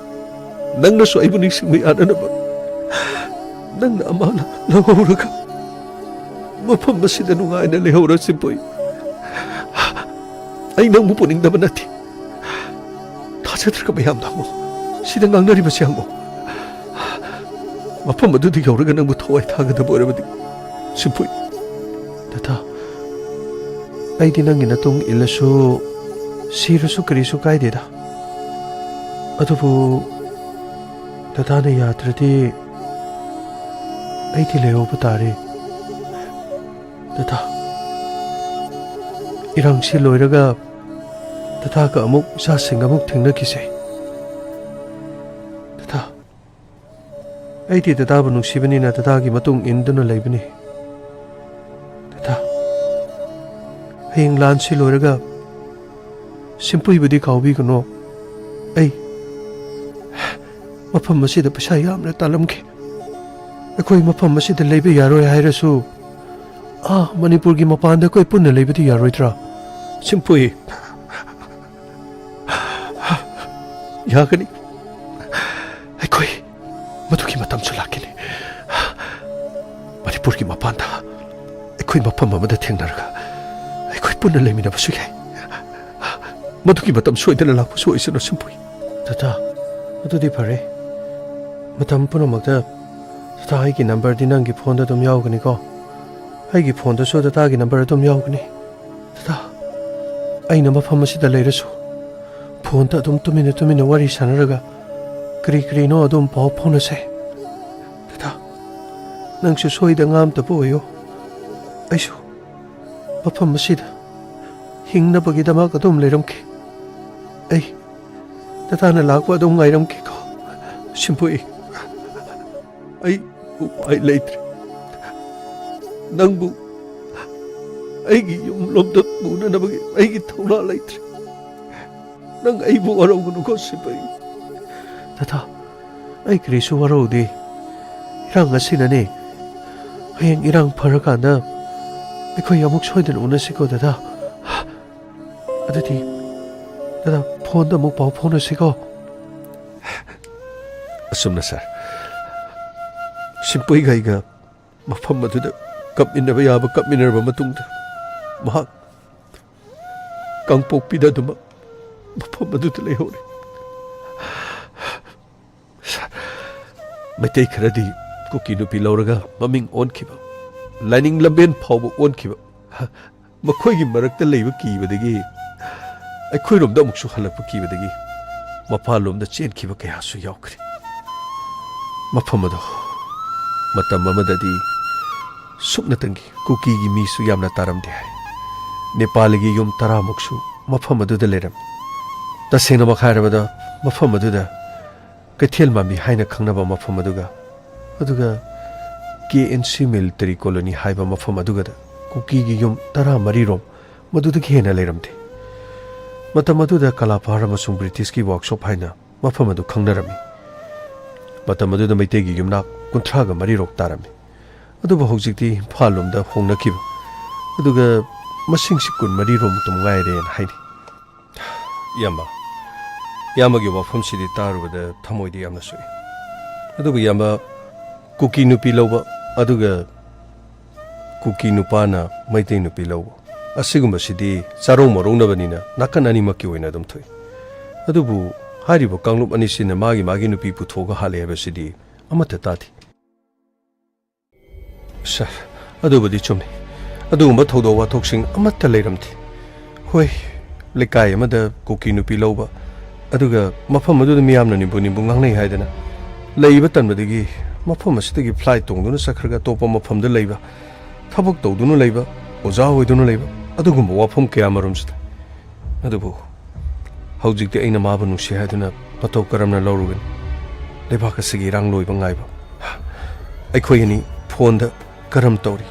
ꯅꯪꯅꯁꯨ ꯑꯩꯕꯨ ꯅꯤꯡꯁꯤꯡꯕ ꯌꯥꯅꯅꯕ ꯅꯪꯅ ꯑꯃ ꯂꯧꯍꯧꯔꯒ ꯃꯐꯝ ꯑꯁꯤꯗ ꯅꯨꯡꯉꯥꯏꯅ ꯂꯩꯍꯧꯔ ꯁꯤꯝꯄꯣꯏ ꯑꯩ ꯅꯪꯕꯨ ꯄꯨꯅꯤꯡꯗꯕ ꯅꯠꯇꯦ ꯊꯥꯖꯗ꯭ꯔꯒ ꯃꯌꯥꯝꯗ ꯍꯪꯉꯣ ꯁꯤꯗ ꯉꯥꯡꯅꯔꯤꯕꯁꯤ ꯍꯪꯉꯣ ꯃꯐꯝ ꯑꯗꯨꯗ ꯌꯧꯔꯒ ꯅꯪꯕꯨ ꯊꯋꯥꯏ ꯊꯥꯒꯗꯕ ꯑꯣꯏꯔꯕꯗꯤ ꯁꯤꯝꯄꯣꯏ ꯗꯗꯥ ꯑꯩꯗꯤ ꯅꯪꯒꯤ ꯅꯇꯨꯡ ꯏꯜꯂꯁꯨ ꯁꯤꯔꯁꯨ ꯀꯔꯤꯁꯨ ꯀꯥꯏꯗꯦꯗ ꯑꯗꯨꯕꯨ ꯗꯗꯥꯅ ꯌꯥꯗ꯭ꯔꯗꯤ ꯑꯩꯗꯤ ꯂꯩꯍꯧꯕ ꯇꯥꯔꯦ ꯗꯗꯥ ꯏꯔꯥꯡꯁꯤ ꯂꯣꯏꯔꯒ ꯗꯗꯥꯒ ꯑꯃꯨꯛ ꯏꯆꯥꯁꯤꯡ ꯑꯃꯨꯛ ꯊꯦꯡꯅꯈꯤꯁꯦ ꯗꯗꯥ ꯑꯩꯗꯤ ꯗꯗꯥꯕꯨ ꯅꯨꯡꯁꯤꯕꯅꯤꯅ ꯗꯗꯥꯒꯤ ꯃꯇꯨꯡ ꯏꯟꯗꯨꯅ ꯂꯩꯕꯅꯤ ꯗꯗꯥ ꯍꯌꯦꯡ ꯂꯥꯟꯁꯤ ꯂꯣꯏꯔꯒ ꯁꯤꯝꯄꯨꯏꯕꯨꯗꯤ ꯀꯥꯎꯕꯤꯒꯅꯣ ꯑꯩ ꯃꯐꯝ ꯑꯁꯤꯗ ꯄꯩꯁꯥ ꯌꯥꯝꯅ ꯇꯥꯜꯂꯝꯈꯤ ꯑꯩꯈꯣꯏ ꯃꯐꯝ ꯑꯁꯤꯗ ꯂꯩꯕ ꯌꯥꯔꯣꯏ ꯍꯥꯏꯔꯁꯨ ꯃꯅꯤꯄꯨꯔꯒꯤ ꯃꯄꯥꯟꯗ ꯑꯩꯈꯣꯏ ꯄꯨꯟꯅ ꯂꯩꯕꯗꯤ ꯌꯥꯔꯣꯏꯗ꯭ꯔꯥ ꯁꯤꯝꯄꯨꯏ ꯌꯥꯒꯅꯤ ꯑꯩꯈꯣꯏ ꯃꯗꯨꯒꯤ ꯃꯇꯝꯁꯨ ꯂꯥꯛꯈꯤꯅꯤ ꯃꯅꯤꯄꯨꯔꯒꯤ ꯃꯄꯥꯟꯗ ꯑꯩꯈꯣই ꯃꯐꯝ ꯑꯃꯗ ꯊꯦꯡꯅꯔꯒ ꯑꯩꯈꯣꯏ ꯄꯨꯟꯅ ꯂꯩꯃꯤꯟꯅꯕꯁꯨ ꯌꯥꯏ ꯃꯗꯨꯒꯤ ꯃꯇꯝ ꯁꯣꯏꯗꯅ ꯂꯥꯛꯄꯁꯨ ꯑꯣꯏꯁꯅꯨ ꯁꯤꯝꯄꯨꯏ ꯗꯗꯥ ꯑꯗꯨꯗꯤ ꯐꯔꯦ ꯃꯇꯝ ꯄꯨꯝꯅꯃꯛꯇ ꯗꯗꯥ ꯑꯩꯒꯤ ꯅꯝꯕꯔꯗꯤ ꯅꯪꯒꯤ ꯐꯣꯟꯗ ꯑꯗꯨꯝ ꯌꯥꯎꯒꯅꯤꯀꯣ ꯑꯩꯒꯤ ꯐꯣꯟꯗꯁꯨ ꯗꯗꯥꯒꯤ ꯅꯝꯕꯔ ꯑꯗꯨꯝ ꯌꯥꯎꯒꯅꯤ ꯗꯗꯥ ꯑꯩꯅ ꯃꯐꯝ ꯑꯁꯤꯗ ꯂꯩꯔꯁꯨ ꯐꯣꯟꯗ ꯑꯗꯨꯝ ꯇꯨꯃꯤꯟꯅ ꯋꯥꯔꯤ ꯁꯥꯟꯅꯔꯒ ꯀꯔꯤ ꯀꯔꯤꯅꯣ ꯑꯗꯨꯝ ꯄꯥꯎ ꯐꯥꯎꯅꯁꯦ ꯗꯗꯥ ꯅꯪꯁꯨ ꯁꯣꯏꯗ ꯉꯥꯝꯇꯕ ꯑꯣꯏꯌꯣ ꯑꯩꯁꯨ ꯃꯐꯝ ꯑꯁꯤꯗ ꯍꯤꯡꯅꯕꯒꯤꯗꯃꯛ ꯑꯗꯨꯝ ꯂꯩꯔꯝꯈꯤ ꯑꯩ ꯗꯗꯥꯅ ꯂꯥꯛꯄ ꯑꯗꯨꯝ ꯉꯥꯏꯔꯝꯈꯤꯀꯣ ꯁꯤꯝꯄꯨꯏ ꯑꯩ ꯎꯄꯥꯏ ꯂꯩꯇ꯭ꯔꯦ ꯅꯪꯕꯨ ꯑꯩꯒꯤ ꯌꯨꯝꯂꯣꯝꯗ ꯄꯨꯅꯅꯕꯒꯤ ꯑꯩꯒꯤ ꯊꯧꯅꯥ ꯂꯩꯇ꯭ꯔꯦ ꯅꯪ ꯑꯩꯕꯨ ꯋꯥꯔꯧꯒꯅꯨꯀꯣ ꯁꯤꯝꯄꯨꯏ ꯗꯗꯥ ꯑꯩ ꯀꯔꯤꯁꯨ ꯋꯥꯔꯧꯗꯦ ꯏꯔꯥꯡ ꯑꯁꯤꯅꯅꯦ ꯍꯌꯦꯡ ꯏꯔꯥꯡ ꯐꯔꯀꯥꯟꯗ ꯑꯩꯈꯣꯏ ꯑꯃꯨꯛ ꯁꯣꯏꯗꯅ ꯎꯅꯁꯤꯀꯣ ꯗꯗꯥ ꯑꯗꯨꯗꯤ ꯗꯗꯥ ꯐꯣꯟꯗ ꯑꯃꯨꯛ ꯄꯥꯎ ꯐꯥꯎꯅꯁꯤꯀꯣ ꯑꯁꯨꯝꯅ ꯁꯥꯔ ꯁꯤꯝꯄꯨꯏꯒ ꯑꯩꯒ ꯃꯐꯝ ꯑꯗꯨꯗ ꯀꯞꯃꯤꯟꯅꯕ ꯌꯥꯕ ꯀꯞꯃꯤꯟꯅꯔꯕ ꯃꯇꯨꯡꯗ ꯃꯍꯥꯛ ꯀꯥꯡꯄꯣꯛꯄꯤꯗ ꯑꯗꯨꯃꯛ ꯃꯐꯝ ꯑꯗꯨꯗ ꯂꯩꯍꯧꯔꯦ ꯃꯩꯇꯩ ꯈꯔꯗꯤ ꯀꯨꯀꯤ ꯅꯨꯄꯤ ꯂꯧꯔꯒ ꯃꯃꯤꯡ ꯑꯣꯟꯈꯤꯕ ꯂꯥꯏꯅꯤꯡ ꯂꯝꯕꯦꯟ ꯐꯥꯎꯕ ꯑꯣꯟꯈꯤꯕ ꯃꯈꯣꯏꯒꯤ ꯃꯔꯛꯇ ꯂꯩꯕ ꯀꯤꯕꯗꯒꯤ ꯑꯩꯈꯣꯏꯔꯣꯝꯗ ꯑꯃꯨꯛꯁꯨ ꯍꯜꯂꯛꯄ ꯀꯤꯕꯗꯒꯤ ꯃꯄꯥꯟꯂꯣꯝꯗ ꯆꯦꯟꯈꯤꯕ ꯀꯌꯥꯁꯨ ꯌꯥꯎꯈ꯭ꯔꯦ ꯃꯐꯝ ꯑꯗꯣ ꯃꯇꯝ ꯑꯃꯗꯗꯤ ꯁꯨꯞꯅꯇꯪꯒꯤ ꯀꯨꯀꯤꯒꯤ ꯃꯤꯁꯨ ꯌꯥꯝꯅ ꯇꯥꯔꯝꯗꯦ ꯍꯥꯏ ꯅꯦꯄꯥꯂꯤꯒꯤ ꯌꯨꯝ 10ꯃꯨꯛꯁꯨ ꯃꯐꯝ ꯑꯗꯨꯗ ꯂꯩꯔꯝꯃꯤ ꯇꯁꯦꯡꯅꯃꯛ ꯍꯥꯏꯔꯕꯗ ꯃꯐꯝ ꯑꯗꯨꯗ ꯀꯩꯊꯦꯜ ꯃꯥꯟꯕꯤ ꯍꯥꯏꯅ ꯈꯪꯅꯕ ꯃꯐꯝ ꯑꯗꯨꯒ KNC ꯃꯤꯂꯤꯇꯔꯤ ꯀꯣꯂꯣꯅꯤ ꯍꯥꯏꯕ ꯃꯐꯝ ꯑꯗꯨꯒꯗ ꯀꯨꯀꯤꯒꯤ ꯌꯨꯝ 14ꯔꯣꯝ ꯃꯗꯨꯗꯒꯤ ꯍꯦꯟꯅ ꯂꯩꯔꯝꯗꯦ ꯃꯇꯝ ꯑꯗꯨꯗ ꯀꯂꯥꯄꯥꯍꯥꯔ ꯑꯃꯁꯨꯡ ꯕ꯭ꯔꯤꯇꯤꯁꯀꯤ ꯋꯥꯔꯛꯁꯣꯞ ꯍꯥꯏꯅ ꯃꯐꯝ ꯑꯗꯨ ꯈꯪꯅꯔꯝꯃꯤ ꯃꯇꯝ ꯑꯗꯨꯗ ꯃꯩꯇꯩꯒꯤ ꯌꯨꯝꯅꯥꯛ 33ꯔꯣꯝ ꯇꯥꯔꯝꯃꯤ ꯑꯗꯨꯕꯨ ꯍꯧꯖꯤꯛꯇꯤ ꯏꯝꯐꯥꯜ ꯂꯣꯝꯗ ꯍꯣꯡꯅꯈꯤꯕ ꯑꯗꯨꯒ ꯃꯁꯤꯡꯁꯤ 24ꯔꯣꯝꯇ ꯉꯥꯏꯔꯦꯅ ꯍꯥꯏꯅꯩ ꯏꯌꯥꯝꯕꯒꯤ ꯋꯥꯐꯝꯁꯤꯗꯤ ꯇꯥꯔꯨꯕꯗ ꯊꯃꯣꯏꯗ ꯌꯥꯝꯅ ꯁꯣꯛꯏ ꯑꯗꯨꯕꯨ ꯏꯌꯥꯝꯕ ꯀꯨꯀꯤ ꯅꯨꯄꯤ ꯂꯧꯕ ꯑꯗꯨꯒ ꯀꯨꯀꯤ ꯅꯨꯄꯥꯅ ꯃꯩꯇꯩ ꯅꯨꯄꯤ ꯂꯧꯕ ꯑꯁꯤꯒꯨꯝꯕꯁꯤꯗꯤ ꯆꯥꯔꯧ ꯃꯔꯧꯅꯕꯅꯤꯅ ꯅꯥꯀꯟ ꯑꯅꯤꯃꯛꯀꯤ ꯑꯣꯏꯅ ꯑꯗꯨꯝ ꯊꯣꯛꯏ ꯑꯗꯨꯕꯨ ꯍꯥꯏꯔꯤꯕ ꯀꯥꯡꯂꯨꯞ ꯑꯅꯤꯁꯤꯅ ꯃꯥꯒꯤ ꯅꯨꯄꯤ ꯄꯨꯊꯣꯛꯑꯒ ꯍꯥꯠꯂꯦ ꯍꯥꯏꯕꯁꯤꯗꯤ ꯑꯃꯠꯇ ꯇꯥꯗꯦ꯫ ꯁꯥꯔ, ꯑꯗꯨꯕꯨꯗꯤ ꯆꯨꯝꯃꯤ꯫ ꯑꯗꯨꯒꯨꯝꯕ ꯊꯧꯗꯣꯛ ꯋꯥꯊꯣꯛꯁꯤꯡ ꯑꯃꯠꯇ ꯂꯩꯔꯝꯗꯦ꯫ ꯍꯣꯏ, ꯂꯩꯀꯥꯏ ꯑꯃꯗ ꯀꯨꯀꯤ ꯅꯨꯄꯤ ꯂꯧꯕ, ꯑꯗꯨꯒ ꯃꯐꯝ ꯑꯗꯨꯗ ꯃꯤꯌꯥꯝꯅ ꯅꯤꯝꯕꯨ ꯉꯥꯡꯅꯩ ꯍꯥꯏꯗꯅ ꯂꯩꯕ ꯇꯟꯕꯗꯒꯤ ꯃꯐꯝ ꯑꯁꯤꯗꯒꯤ ꯐ꯭ꯂꯥꯏꯠ ꯇꯣꯡꯗꯨꯅ ꯆꯠꯈ꯭ꯔꯒ ꯑꯇꯣꯞꯄ ꯃꯐꯝꯗ ꯂꯩꯕ, ꯊꯕꯛ ꯇꯧꯗꯨꯅ ꯂꯩꯕ, ꯑꯣꯖꯥ ꯑꯣꯏꯗꯨꯅ ꯂꯩꯕ, ꯑꯗꯨꯒꯨꯝꯕ ꯋꯥꯐꯝ ꯀꯌꯥ ꯃꯔꯨꯝꯁꯤꯗ꯫ ꯑꯗꯨꯕꯨ ꯍꯧꯖꯤꯛꯇꯤ ꯑꯩꯅ ꯃꯥꯕꯨ ꯅꯨꯡꯁꯤ ꯍꯥꯏꯗꯨꯅ ꯃꯇꯧ ꯀꯔꯝꯅ ꯂꯧꯔꯨꯒꯅꯤ? ꯂꯩꯕꯥꯛ ꯑꯁꯤꯒꯤ ꯏꯔꯥꯡ ꯂꯣꯏꯕ ꯉꯥꯏꯕ꯫ ꯑꯩꯈꯣꯏ ꯑꯅꯤ ꯐꯣꯟꯗ ꯀꯔꯝ ꯇꯧꯔꯤ,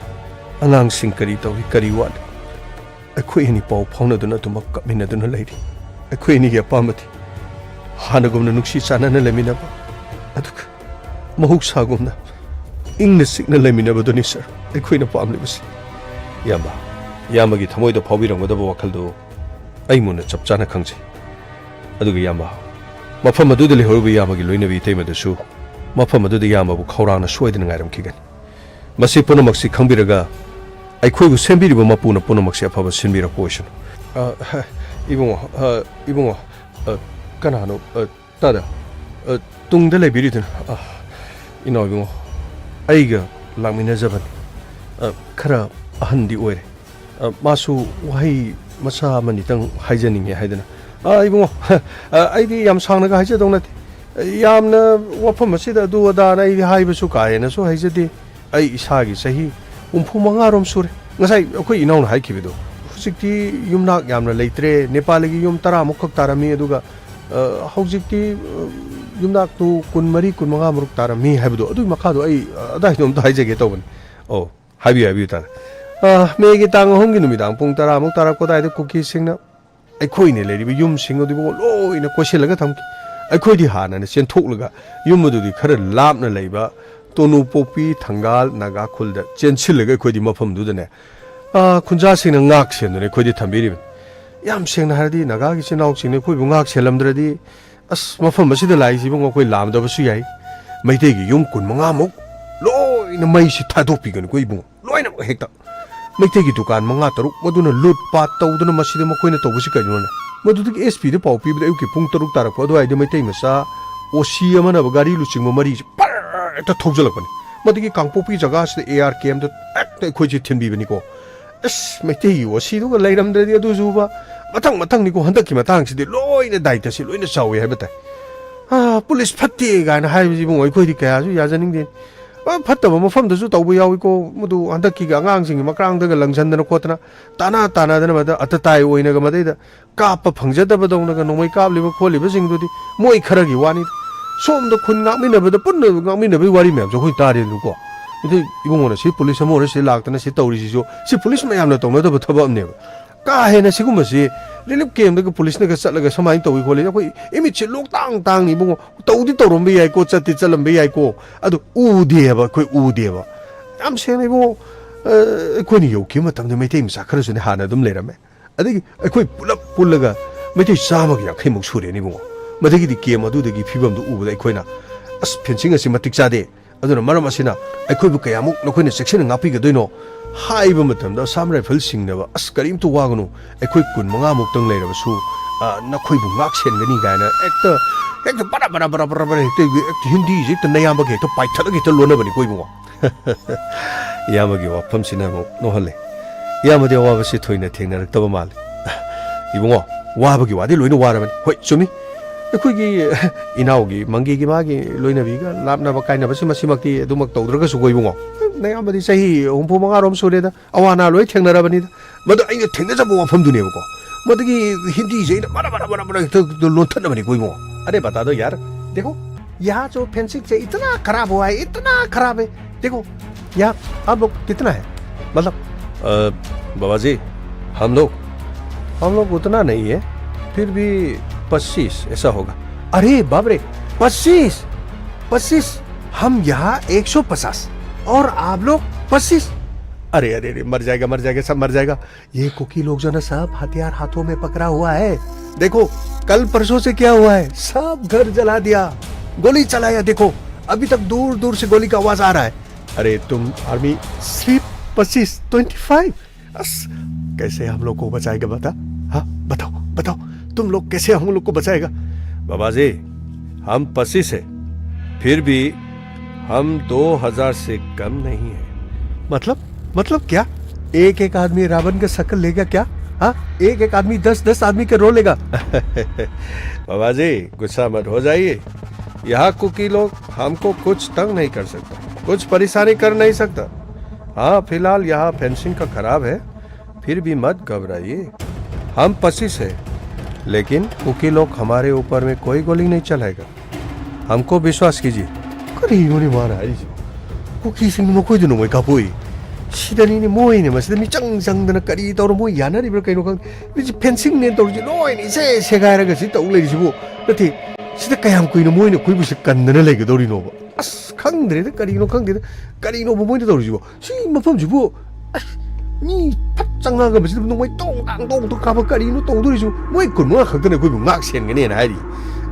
ꯑꯉꯥꯡꯁꯤꯡ ꯀꯔꯤ ꯇꯧꯔꯤ, ꯀꯔꯤ ꯋꯥꯠꯂꯤ, ꯑꯩꯈꯣꯏ ꯑꯅꯤ ꯄꯥꯎ ꯐꯥꯎꯅꯗꯨꯅ ꯑꯗꯨꯃꯛ ꯀꯞꯃꯤꯟꯅꯗꯨꯅ ꯂꯩꯔꯤ꯫ ꯑꯩꯈꯣꯏ ꯑꯅꯤꯒꯤ ꯑꯄꯥꯝꯕꯗꯤ ꯍꯥꯟꯅꯒꯨꯝꯅ ꯅꯨꯡꯁꯤ ꯆꯥꯟꯅꯅ ꯂꯩꯃꯤꯟꯅꯕ, ꯑꯗꯨꯒ ꯃꯍꯧꯁꯥꯒꯨꯝꯅ ꯏꯪꯅ ꯆꯤꯛꯅ ꯂꯩꯃꯤꯟꯅꯕꯗꯨꯅꯤ ꯁꯥꯔ ꯑꯩꯈꯣꯏꯅ ꯄꯥꯝꯂꯤꯕꯁꯤ꯫ ꯏꯌꯥꯝꯕꯒꯤ ꯊꯃꯣꯏꯗ ꯐꯥꯎꯕꯤꯔꯝꯒꯗꯕ ꯋꯥꯈꯜꯗꯨ ꯑꯩ ꯃꯨꯟꯅ ꯆꯞ ꯆꯥꯅ ꯈꯪꯖꯩ꯫ ꯑꯗꯨꯒ ꯏꯌꯥꯝꯕ, ꯃꯐꯝ ꯑꯗꯨꯗ ꯂꯩꯍꯧꯔꯤꯕ ꯏꯌꯥꯝꯕꯒꯤ ꯂꯣꯏꯅꯕꯤ ꯏꯇꯩꯃꯗꯨꯁꯨ ꯃꯐꯝ ꯑꯗꯨꯗ ꯏꯌꯥꯝꯕꯕꯨ ꯈꯧꯔꯥꯡꯅ ꯁꯣꯏꯗꯅ ꯉꯥꯏꯔꯝꯈꯤꯒꯅꯤ꯫ ꯃꯁꯤ ꯄꯨꯝꯅꯃꯛꯁꯤ ꯈꯪꯕꯤꯔꯒ ꯑꯩꯈꯣꯏꯕꯨ ꯁꯦꯝꯕꯤꯔꯤꯕ ꯃꯄꯨꯅ ꯄꯨꯝꯅꯃꯛꯁꯤ ꯑꯐꯕ ꯁꯤꯟꯕꯤꯔꯛꯄ ꯑꯣꯏꯁꯅꯨ꯫ ꯏꯕꯨꯡꯉꯣ, ꯀꯅꯥꯅꯣ? ꯇꯥꯗ, ꯇꯨꯡꯗ ꯂꯩꯕꯤꯔꯤꯗꯨꯅ? ꯏꯅꯥꯎ ꯏꯕꯨꯡꯉꯣ, ꯑꯩꯒ ꯂꯥꯛꯃꯤꯟꯅꯖꯕꯅꯤ꯫ ꯈꯔ ꯑꯍꯟꯗꯤ ꯑꯣꯏꯔꯦ꯫ ꯃꯥꯁꯨ ꯋꯥꯍꯩ ꯃꯆꯥ ꯑꯃꯅꯤꯇꯪ ꯍꯥꯏꯖꯅꯤꯡꯉꯦ ꯍꯥꯏꯗꯅ꯫ ꯏꯕꯨꯡꯉꯣ, ꯑꯩꯗꯤ ꯌꯥꯝ ꯁꯥꯡꯅꯒ ꯍꯥꯏꯖꯗꯧ ꯅꯠꯇꯦ꯫ ꯌꯥꯝꯅ ꯋꯥꯐꯝ ꯑꯁꯤꯗ ꯑꯗꯨ ꯑꯗꯥꯅ ꯑꯩꯗꯤ ꯍꯥꯏꯕꯁꯨ ꯀꯥ ꯍꯦꯟꯅꯁꯨ ꯍꯩꯖꯗꯦ꯫ ꯑꯩ ꯏꯁꯥꯒꯤ ꯆꯍꯤ 35 ꯁꯨꯔꯦ꯫ ꯉꯁꯥꯏ ꯑꯩꯈꯣꯏ ꯏꯅꯥꯎꯅ ꯍꯥꯏꯈꯤꯕꯗꯣ, ꯍꯧꯖꯤꯛꯇꯤ ꯌꯨꯝꯅꯥꯛ ꯌꯥꯝꯅ ꯂꯩꯇ꯭ꯔꯦ꯫ ꯅꯦꯄꯥꯂꯤꯒꯤ ꯌꯨꯝ 10 ꯈꯛ ꯇꯥꯔꯝꯃꯤ, ꯑꯗꯨꯒ ꯍꯧꯖꯤꯛꯇꯤ ꯌꯨꯝꯅꯥꯛꯇꯨ 20-25 ꯃꯨꯛ ꯇꯥꯔꯝꯃꯤ ꯍꯥꯏꯕꯗꯣ, ꯑꯗꯨꯒꯤ ꯃꯈꯥꯗꯣ ꯑꯩ ꯑꯗꯥꯏꯗꯣ ꯑꯝꯇ ꯍꯥꯏꯖꯒꯦ ꯇꯧꯕꯅꯤ꯫ ꯍꯥꯏꯕꯤꯌꯨ ꯇꯥꯔꯦ꯫ ꯃꯦꯒꯤ ꯇꯥꯡ 3ꯒꯤ ꯅꯨꯃꯤꯗꯥꯡ ꯄꯨꯡ 10 ꯃꯨꯛ ꯇꯥꯔꯛꯄꯗꯥꯏꯗ ꯀꯨꯀꯤꯁꯤꯡꯅ ꯑꯩꯈꯣꯏꯅ ꯂꯩꯔꯤꯕ ꯌꯨꯝꯁꯤꯡ ꯑꯗꯨꯕꯨ ꯂꯣꯏꯅ ꯀꯣꯏꯁꯤꯜꯂꯒ ꯊꯝꯈꯤ꯫ ꯑꯩꯈꯣꯏꯗꯤ ꯍꯥꯟꯅꯅ ꯆꯦꯟꯊꯣꯛꯂꯒ ꯌꯨꯝ ꯑꯗꯨꯗꯤ ꯈꯔ ꯂꯥꯞꯅ ꯂꯩꯕ ꯇꯣꯅꯨꯄꯣꯛꯄꯤ ꯊꯪꯒꯥꯜ ꯅꯥꯒꯥ ꯈꯨꯜꯗ ꯆꯦꯟꯁꯤꯜꯂꯒ ꯑꯩꯈꯣꯏꯗꯤ ꯃꯐꯝꯗꯨꯗꯅꯦ ꯈꯨꯟꯖꯥꯁꯤꯡꯅ ꯉꯥꯛ ꯁꯦꯟꯗꯨꯅ ꯑꯩꯈꯣꯏꯗꯤ ꯊꯝꯕꯤꯔꯤꯕꯅꯤ꯫ ꯌꯥꯝ ꯁꯦꯡꯅ ꯍꯥꯏꯔꯗꯤ ꯅꯥꯒꯥꯒꯤ ꯏꯆꯤꯟ ꯏꯅꯥꯎꯁꯤꯡꯅ ꯑꯩꯈꯣꯏꯕꯨ ꯉꯥꯛ ꯁꯦꯜꯂꯝꯗ꯭ꯔꯗꯤ ꯃꯐꯝ ꯑꯁꯤꯗ ꯂꯥꯛꯏꯁꯤꯕꯨ ꯑꯩꯈꯣꯏ ꯂꯥꯝꯗꯕꯁꯨ ꯌꯥꯏ꯫ ꯃꯩꯇꯩꯒꯤ ꯌꯨꯝ 25 ꯃꯨꯛ ꯂꯣꯏꯅ ꯃꯩꯁꯤ ꯊꯥꯗꯣꯛꯄꯤꯒꯅꯨꯀꯣ ꯏꯕꯨꯡꯉꯣ, ꯂꯣꯏꯅꯃꯛ ꯍꯦꯛꯇ꯫ ꯃꯩꯇꯩꯒꯤ ꯗꯨꯀꯥꯟ 5-6 ꯃꯗꯨꯅ ꯂꯨꯠ ꯄꯥꯠ ꯇꯧꯗꯨꯅ ꯃꯁꯤꯗ ꯃꯈꯣꯏꯅ ꯇꯧꯕꯁꯤ ꯀꯩꯅꯣꯅꯦ? ꯃꯗꯨꯗꯒꯤ SP ꯗ ꯄꯥꯎ ꯄꯤꯕꯗ ꯑꯌꯨꯛꯀꯤ ꯄꯨꯡ 6 ꯇꯥꯔꯛꯄ ꯑꯗꯨꯋꯥꯏꯗ ꯃꯩꯇꯩ ꯃꯆꯥ OC ꯑꯃꯅ ꯒꯥꯔꯤ ꯂꯨꯆꯤꯡꯕ 3ꯁꯤ ꯍꯦꯛꯇ ꯊꯧꯖꯜꯂꯛꯄꯅꯤ꯫ ꯃꯗꯨꯒꯤ ꯀꯥꯡꯄꯣꯛꯄꯤ ꯖꯒꯥꯁꯤꯗ AR ꯀꯦꯝꯗ ꯍꯦꯛꯇ ꯑꯩꯈꯣꯏꯁꯤ ꯊꯤꯟꯕꯤꯕꯅꯤꯀꯣ꯫ ꯃꯩꯇꯩꯒꯤ OCꯗꯨꯒ ꯂꯩꯔꯝꯗ꯭ꯔꯗꯤ ꯑꯗꯨꯁꯨꯕ ꯃꯊꯪꯅꯤꯀꯣ ꯍꯟꯗꯛꯀꯤ ꯃꯇꯥꯡꯁꯤꯗꯤ ꯂꯣꯏꯅ ꯗꯥꯏꯇꯁꯤ ꯂꯣꯏꯅ ꯆꯥꯎꯋꯤ ꯍꯥꯏꯕ ꯇꯥꯏ꯫ ꯄꯨꯂꯤꯁ ꯐꯠꯇꯦ ꯀꯥꯏꯅ ꯍꯥꯏꯕꯁꯤ ꯏꯕꯨꯡꯉꯣ ꯑꯩꯈꯣꯏꯗꯤ ꯀꯌꯥꯁꯨ ꯌꯥꯖꯅꯤꯡꯗꯦ꯫ ꯐꯠꯇꯕ ꯃꯐꯝꯗꯁꯨ ꯇꯧꯕ ꯌꯥꯎꯏꯀꯣ꯫ ꯃꯗꯨ ꯍꯟꯗꯛꯀꯤꯒ ꯑꯉꯥꯡꯁꯤꯡꯒꯤ ꯃꯀ꯭ꯔꯥꯡꯗꯒ ꯂꯪꯁꯟꯗꯅ ꯈꯣꯠꯇꯅ ꯇꯥꯟꯅꯗꯅ ꯃꯗ ꯑꯇꯇꯥꯏ ꯑꯣꯏꯅꯒ ꯃꯗꯩꯗ ꯀꯥꯞꯄ ꯐꯪꯖꯗꯕꯗꯧꯅꯒ ꯅꯣꯡꯃꯩ ꯀꯥꯞꯂꯤꯕ ꯈꯣꯠꯂꯤꯕꯁꯤꯡꯗꯨꯗꯤ ꯃꯣꯏ ꯈꯔꯒꯤ ꯋꯥꯅꯤ꯫ ꯁꯣꯝꯗ ꯈꯨꯟ ꯉꯥꯛꯃꯤꯟꯅꯕꯗ ꯄꯨꯟꯅ ꯉꯥꯛꯃꯤꯟꯅꯕꯒꯤ ꯋꯥꯔꯤ ꯃꯌꯥꯝꯁꯨ ꯑꯩꯈꯣꯏ ꯇꯥꯔꯦꯗꯅꯀꯣ꯫ ꯑꯗꯩ ꯏꯕꯨꯡꯉꯣꯅ ꯁꯤ ꯄꯨꯂꯤꯁ ꯑꯃ ꯑꯣꯏꯔ ꯁꯤ ꯂꯥꯛꯇꯅ ꯁꯤ ꯇꯧꯔꯤꯁꯤꯁꯨ ꯁꯤ ꯄꯨꯂꯤꯁ ꯃꯌꯥꯝꯅ ꯇꯧꯅꯗꯕ ꯊꯕꯛ ꯑꯃꯅꯦꯕ꯫ ꯀꯥ ꯍꯦꯟꯅ ꯁꯤꯒꯨꯝꯕꯁꯤ ꯔꯤꯂꯤꯐ ꯀꯦꯝꯗꯒ ꯄꯨꯂꯤꯁꯅꯒ ꯆꯠꯂꯒ ꯁꯨꯃꯥꯏꯅ ꯇꯧꯏ ꯈꯣꯠꯂꯤ ꯑꯩꯈꯣꯏ ꯏꯃꯤꯠꯁꯦ ꯇꯥꯡꯅꯤ ꯏꯕꯨꯡꯉꯣ꯫ ꯇꯧꯗꯤ ꯇꯧꯔꯝꯕ ꯌꯥꯏꯀꯣ, ꯆꯠꯂꯝꯕ ꯌꯥꯏꯀꯣ, ꯑꯗꯨ ꯎꯗꯦꯕ ꯑꯩꯈꯣꯏ ꯎꯗꯦꯕ꯫ ꯌꯥꯝ ꯁꯦꯡꯅ ꯏꯕꯨꯡꯉꯣ, ꯑꯩꯈꯣꯏꯅ ꯌꯧꯈꯤꯕ ꯃꯇꯝꯗ ꯃꯩꯇꯩ ꯃꯆꯥ ꯈꯔꯁꯨꯅꯦ ꯍꯥꯟꯅ ꯑꯗꯨꯝ ꯂꯩꯔꯝꯃꯦ꯫ ꯑꯗꯒꯤ ꯑꯩꯈꯣꯏ ꯄꯨꯂꯞ ꯄꯨꯜꯂꯒ ꯃꯩꯇꯩ 150ꯃꯨꯛ ꯁꯨꯔꯦꯅꯦ ꯏꯕꯨꯡꯉꯣ꯫ ꯃꯗꯒꯤꯗꯤ ꯀꯦꯝ ꯑꯗꯨꯗꯒꯤ ꯐꯤꯕꯝꯗꯨ ꯎꯕꯗ ꯑꯩꯈꯣꯏꯅ ꯐꯦꯟꯁꯤꯡ ꯑꯁꯤ ꯃꯇꯤꯛ ꯆꯥꯗꯦ, ꯑꯗꯨꯅ ꯃꯔꯝ ꯑꯁꯤꯅ ꯑꯩꯈꯣꯏꯕꯨ ꯀꯌꯥꯃꯨꯛ ꯅꯈꯣꯏꯅ ꯆꯦꯛꯁꯤꯟꯅ ꯉꯥꯛꯄꯤꯒꯗꯣꯏꯅꯣ ꯍꯥꯏꯕ ꯃꯇꯝꯗ ꯑꯁꯥꯝ ꯔꯥꯏꯐꯜꯁꯤꯡꯅꯕ ꯀꯔꯤꯝꯇ ꯋꯥꯒꯅꯨ, ꯑꯩꯈꯣꯏ 25 ꯃꯨꯛꯇꯪ ꯂꯩꯔꯕꯁꯨ ꯅꯈꯣꯏꯕꯨ ꯉꯥꯛ ꯁꯦꯟꯒꯅꯤ ꯀꯥꯏꯅ ꯍꯦꯛꯇ ꯕꯔꯥ ꯍꯦꯛꯇ ꯍꯤꯟꯗꯤꯁꯦ ꯍꯦꯛꯇ ꯅꯌꯥꯝꯕꯒ ꯍꯦꯛꯇ ꯄꯥꯏꯊꯠꯂꯒ ꯍꯦꯛꯇ ꯂꯣꯟꯅꯕꯅꯤꯀꯣ ꯏꯕꯨꯡꯉꯣ꯫ ꯏꯌꯥꯝꯕꯒꯤ ꯋꯥꯐꯝꯁꯤꯅ ꯑꯃꯨꯛ ꯅꯣꯛꯍꯜꯂꯦ꯫ ꯏꯌꯥꯝꯕꯗꯤ ꯑꯋꯥꯕꯁꯤ ꯊꯣꯏꯅ ꯊꯦꯡꯅꯔꯛꯇꯕ ꯃꯥꯜꯂꯤ꯫ ꯏꯕꯨꯡꯉꯣ, ꯋꯥꯕꯒꯤ ꯋꯥꯗꯤ ꯂꯣꯏꯅ ꯋꯥꯔꯕꯅꯤ꯫ ꯍꯣꯏ ꯆꯨꯝꯃꯤ, ꯑꯩꯈꯣꯏꯒꯤ ꯏꯅꯥꯎꯒꯤ ꯃꯪꯒꯤꯒꯤ ꯃꯥꯒꯤ ꯂꯣꯏꯅꯕꯤꯒ ꯂꯥꯞꯅꯕ ꯀꯥꯏꯅꯕꯁꯤ ꯃꯁꯤꯃꯛꯇꯤ ꯑꯗꯨꯃꯛ ꯇꯧꯗ꯭ꯔꯒꯁꯨ ꯏꯕꯨꯡꯉꯣ, ꯅꯌꯥꯝꯕꯗꯤ ꯆꯍꯤ 35 ꯁꯨꯔꯦꯗ, ꯑꯋꯥ ꯑꯅꯥ ꯂꯣꯏ ꯊꯦꯡꯅꯔꯕꯅꯤꯗ꯫ ꯃꯗꯨ ꯑꯩꯅ ꯊꯦꯡꯅꯖꯕ ꯋꯥꯐꯝꯗꯨꯅꯦꯕꯀꯣ꯫ ꯃꯗꯨꯒꯤ ꯍꯤꯟꯗꯤꯁꯦ ꯑꯩꯅ ꯕꯔꯥ ꯍꯦꯛꯇ ꯂꯣꯟꯊꯠꯅꯕꯅꯤꯀꯣ इबुङो। अरे बता दो यार, देखो यहाँ जो फेंसिंग से इतना खराब हुआ है, इतना खराब है। देखो यहाँ आप लोग कितना है, मतलब बाबा जी हम लोग उतना नहीं है, फिर भी 25 ऐसा होगा। अरे बाप रे, 25? हम यहाँ 150 और आप लोग 25? अरे मर जाएगा, सब मर जाएगा। ये कुकी लोग जो ना सब हथियार हाथों में पकड़ा हुआ है। देखो कल परसों से क्या हुआ है, सब घर जला दिया, गोली चलाया। देखो अभी तक दूर से गोली का आवाज आ रहा है। अरे तुम आर्मी सिर्फ 25 कैसे हम लोग को बचाएगा? बता, हाँ बताओ तुम लोग कैसे हम लोग को बचाएगा? बाबा जी हम 25 है फिर भी हम 2000 से कम नहीं है। मतलब क्या? एक एक आदमी रावण का शक्ल लेगा क्या? हाँ, एक एक आदमी 10-10 आदमी के रो लेगा। बाबा जी गुस्सा मत हो जाइए। यहाँ कुकी लोग हमको कुछ तंग नहीं कर सकता, कुछ परेशानी कर नहीं सकता। हाँ फिलहाल यहाँ फेंसिंग का खराब है, फिर भी मत घबराइए। हम 25 है लेकिन कुकी लोग हमारे ऊपर में कोई गोली नहीं चलाएगा, हमको विश्वास कीजिए। करीबों मारा कुकी सिंह में कोई दिन मोई का पोई 시다니 뭐이네 마시다니 짱짱드나 까리 떠로 뭐 야나리 그럴 까이노 이제 펜싱 내 떠르지 노이니 세가라가 시 떠올리지고 그때 시다 까양 꾸이노 뭐이네 꾸이부시 깐느나 레게 도리노 아스 강드레데 까리노 강드레 까리노 뭐이네 떠르지고 시 뭐펌 주고 니 팥짱나가 마시다 뭐 똥땅똥똥 가버 까리노 똥도리지고 뭐이 꿀뭐 각드네 꾸이부 막 센게네 나리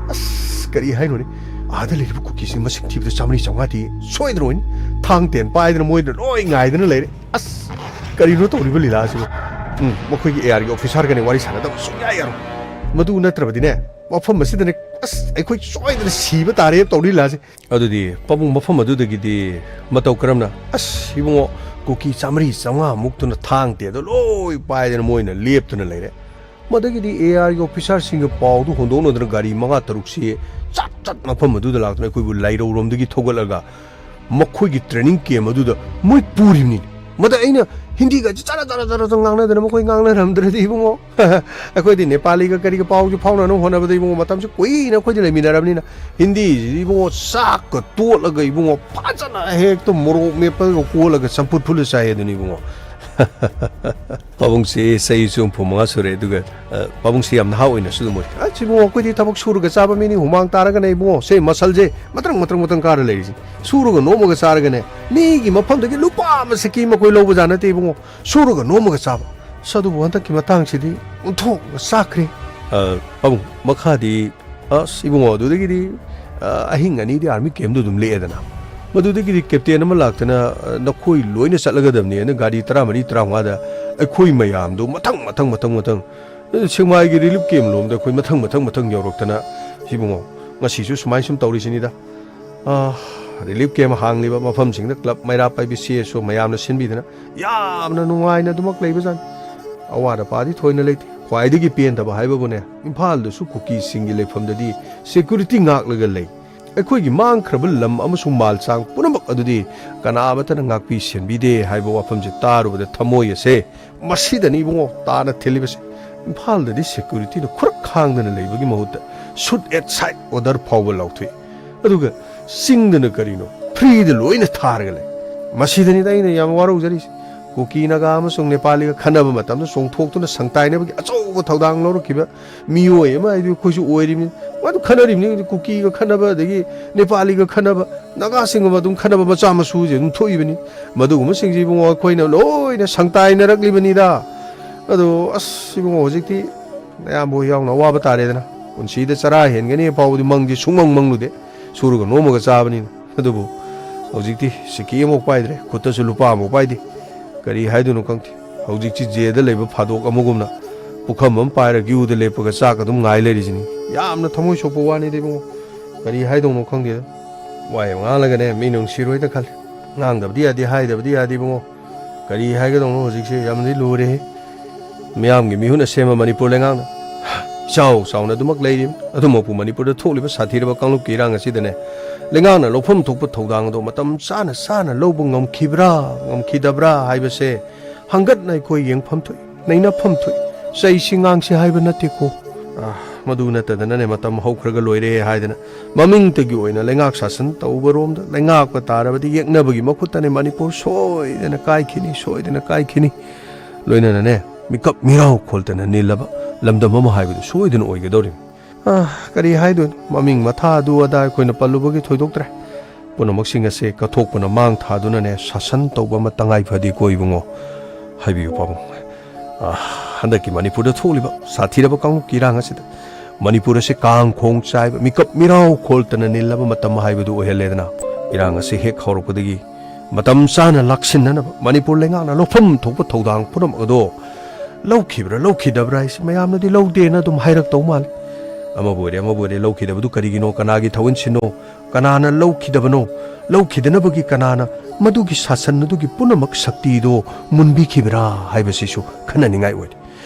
아스 까리 하이노니 아들 이르고 쿠키싱 마식 티브도 잠리 정하디 소이드로인 탕텐 빠이드는 모이드 로이 nga이드는 레레 아스 까리노 또리블 리라시고 뭐코기 에아리 오피서가네 와리 사나다 소야야로 모두 나트라버디네 머펌 마시드네 아스 아이코이 소이드는 시바 따레 또리라시 어디디 빠붕 머펌 어디디기디 마타우 그럼나 아스 이봉어 쿠키 잠리 정하 묵도나 탕테도 로이 빠이드는 모이는 lep도는 레레 Madgi AR officer Singh पाउदु होंदोनदन गाड़ी मंगा तरुक चट मफम मदुद लाक्तने कोई लाइरो रोमदगी थोगलगा मखोई ट्रेनिंग के मदुद मोय पूरिनी मद अइना हिंदी गा चरा चरा चरा ngang दन मखोई ngang रमद्रदि इबुंगो अखोइदि नेपाली गा करी गा पाउ फाउना नो होनबदि इबुंगो मतम से कोई ना खोइ लेमिनारबनिना हिंदी इबुंगो साक क तोलगा इबुंगो फाजना हेक तो मोरो मेपल को कोलगा संपुट फुल साय दुनि इबुंगो पाबुंगसी सही सुम फुमंगा सुरे दुगा पाबुंगसी याम नाहा ओइना सुदुमो चिबुंगो कोइदि थबक सुरुगा चाबा मिनि हुमांग तारगा नै इबुंगो से मसलजे मतरंग कार लेरिसि सुरुगा नोमगा चारगा ने मीगी मफमदगी लुपा मसकी मकोइ लोबो जानते इबुंगो सुरुगा नोमगा चाबा सदुबो हंतकी मतांगसिदि उन्थोग साख्रे पाबुंग मखादि अस इबुंगो दुदगिदि अहिंग अनिदि आर्मी केमदु दुम लेदना मदुदगी कैप्टन लातना नखोई लोइन चलगदबने गाड़ी 13-15 अखोई मयामदो मथंग सिंगमाई रिलीफ कैम लोमद अखोई मथंग यौरक्तना सिबुंगो ngasisu sumai sum tawrisinida relief camp hangliba mafam singda club maira paibi CSO mayamna sinbidana yamna nungaina dumak leibajan awara padi thoina leiti khwaidigi pen daba haibabune imphal du su kuki singi leifamdadi security ngak laga lei अखोई मांगख्रब लम अमसुंग मालचांग पुनमक अदुदि कनाबतन ngakpi senbide haiba wafamje tarubada thamoi ase masidani bungo tana thelibase imphal dadi security no khurak khangdana leibagi mahutta shoot at side order power lauthui aduga singdana karino free de loina thargale masidani daina yam waru jari kuki naga amasung nepali ga khanaba matamda songthok tuna sangtai ne bagi acho thodang lor kiba miyoi ma idu khoisu oirimi madu khanarimi kuki ga khanaba dagi nepali ga khanaba naga singa madum khanaba macha masu je dum thoibani madu gum singji bungo khoina loina sangtai na raklibani da ado asibungo hojikti yambo yauna waba tare dana unsida chara hengani pawdi mangji sungmang manglude suruga nomaga chabani adubu hojikti siki mo paidre khutta su lupa mo paidi करी हाइदुनो कंगथि हौजिकछि जेदा लेबा फादोक अमगुमना पुखम हम पायरा गिउदे लेपगा चाक अदुम ngai लेरिजिनि यामना थमोइ सोपो वानि देबो करी हाइदुनो खंगे वाय ngalagane मिनुं सिरोइदा खाल nangdबदि यादि हाइदबदि यादि बो करी हाइगदोनो हौजिकसे यामनि लुरे मियामगि मिहुना सेमा मणिपुर लेंगांना चाउना दुमक लेरिम अदुमपु मणिपुरदा थोलिबा साथिरबा कांगलुप किरांग असिदने लेंगांना लोफम थोकप थौदांगदो मतम साना लौब ngमखिदब्रा हाइबसे हंगत नाय कोइ येंगफम थोइ नैना फम थोइ सै सिंगांग से हाइबा नतेको मदु नतदने मतम हौखरगा लोइरे हाइदना ममिंग तगी ओइना लेंगाक शासन तौबरोमदा लेंगाक प तारबदि येकनबगी मखुतने मणिपुर सोइदना काइखिनि लोइनाने मिकप मिराउ खोलतना नीलबा लमदम म हाइबदु सोइदन ओइगदोरिम करी हाइदुन ममिंग मथा दु अदा कोइना पल्लुबगी थोइदोक्तरे पुनमक्सिंग असे कथोकपना मांग थादुनने शासन तौबा म तंगाइ फदि कोइबुंगो हाइबियु पाबुं हंदकी मणिपुर थोलिबा साथिरबा कांगु किरांग असिदा मणिपुर से कांग खोंग चाइबा मिकप मिराउ खोलतना नीलबा मतम हाइबदु ओहेलेदना इरांग असे हेक खौरपदगी मतम चाना लाक्सिनना मणिपुर लेंगाना लोफम थोकप थौदांग पुनम अदो लौखिब्रा लौखिदब्रा इस मयामनदि लौदेना दुम हाइरक तौ माल ꯑꯃꯕꯨ ꯑꯣꯏꯔꯦ ꯂꯧꯈꯤꯗꯕꯗꯨ ꯀꯔꯤꯒꯤꯅꯣ ꯀꯅꯥꯒꯤ ꯊꯋꯟꯁꯤꯅꯣ ꯀꯅꯥꯅ ꯂꯧꯈꯤꯗꯕꯅꯣ ꯂꯧꯈꯤꯗꯅꯕꯒꯤ ꯀꯅꯥꯅ ꯃꯗꯨꯒꯤ ꯁꯥꯁꯟ ꯑꯗꯨꯒꯤ ꯄꯨꯝꯅꯃꯛ ꯁꯛꯇꯤꯗꯣ ꯃꯨꯟꯕꯤꯈꯤꯕ꯭ꯔꯥ ꯍꯥꯏꯕꯁꯤꯁꯨ ꯈꯟꯅꯅꯤꯡꯉꯥꯏ ꯑꯣꯏꯔꯤ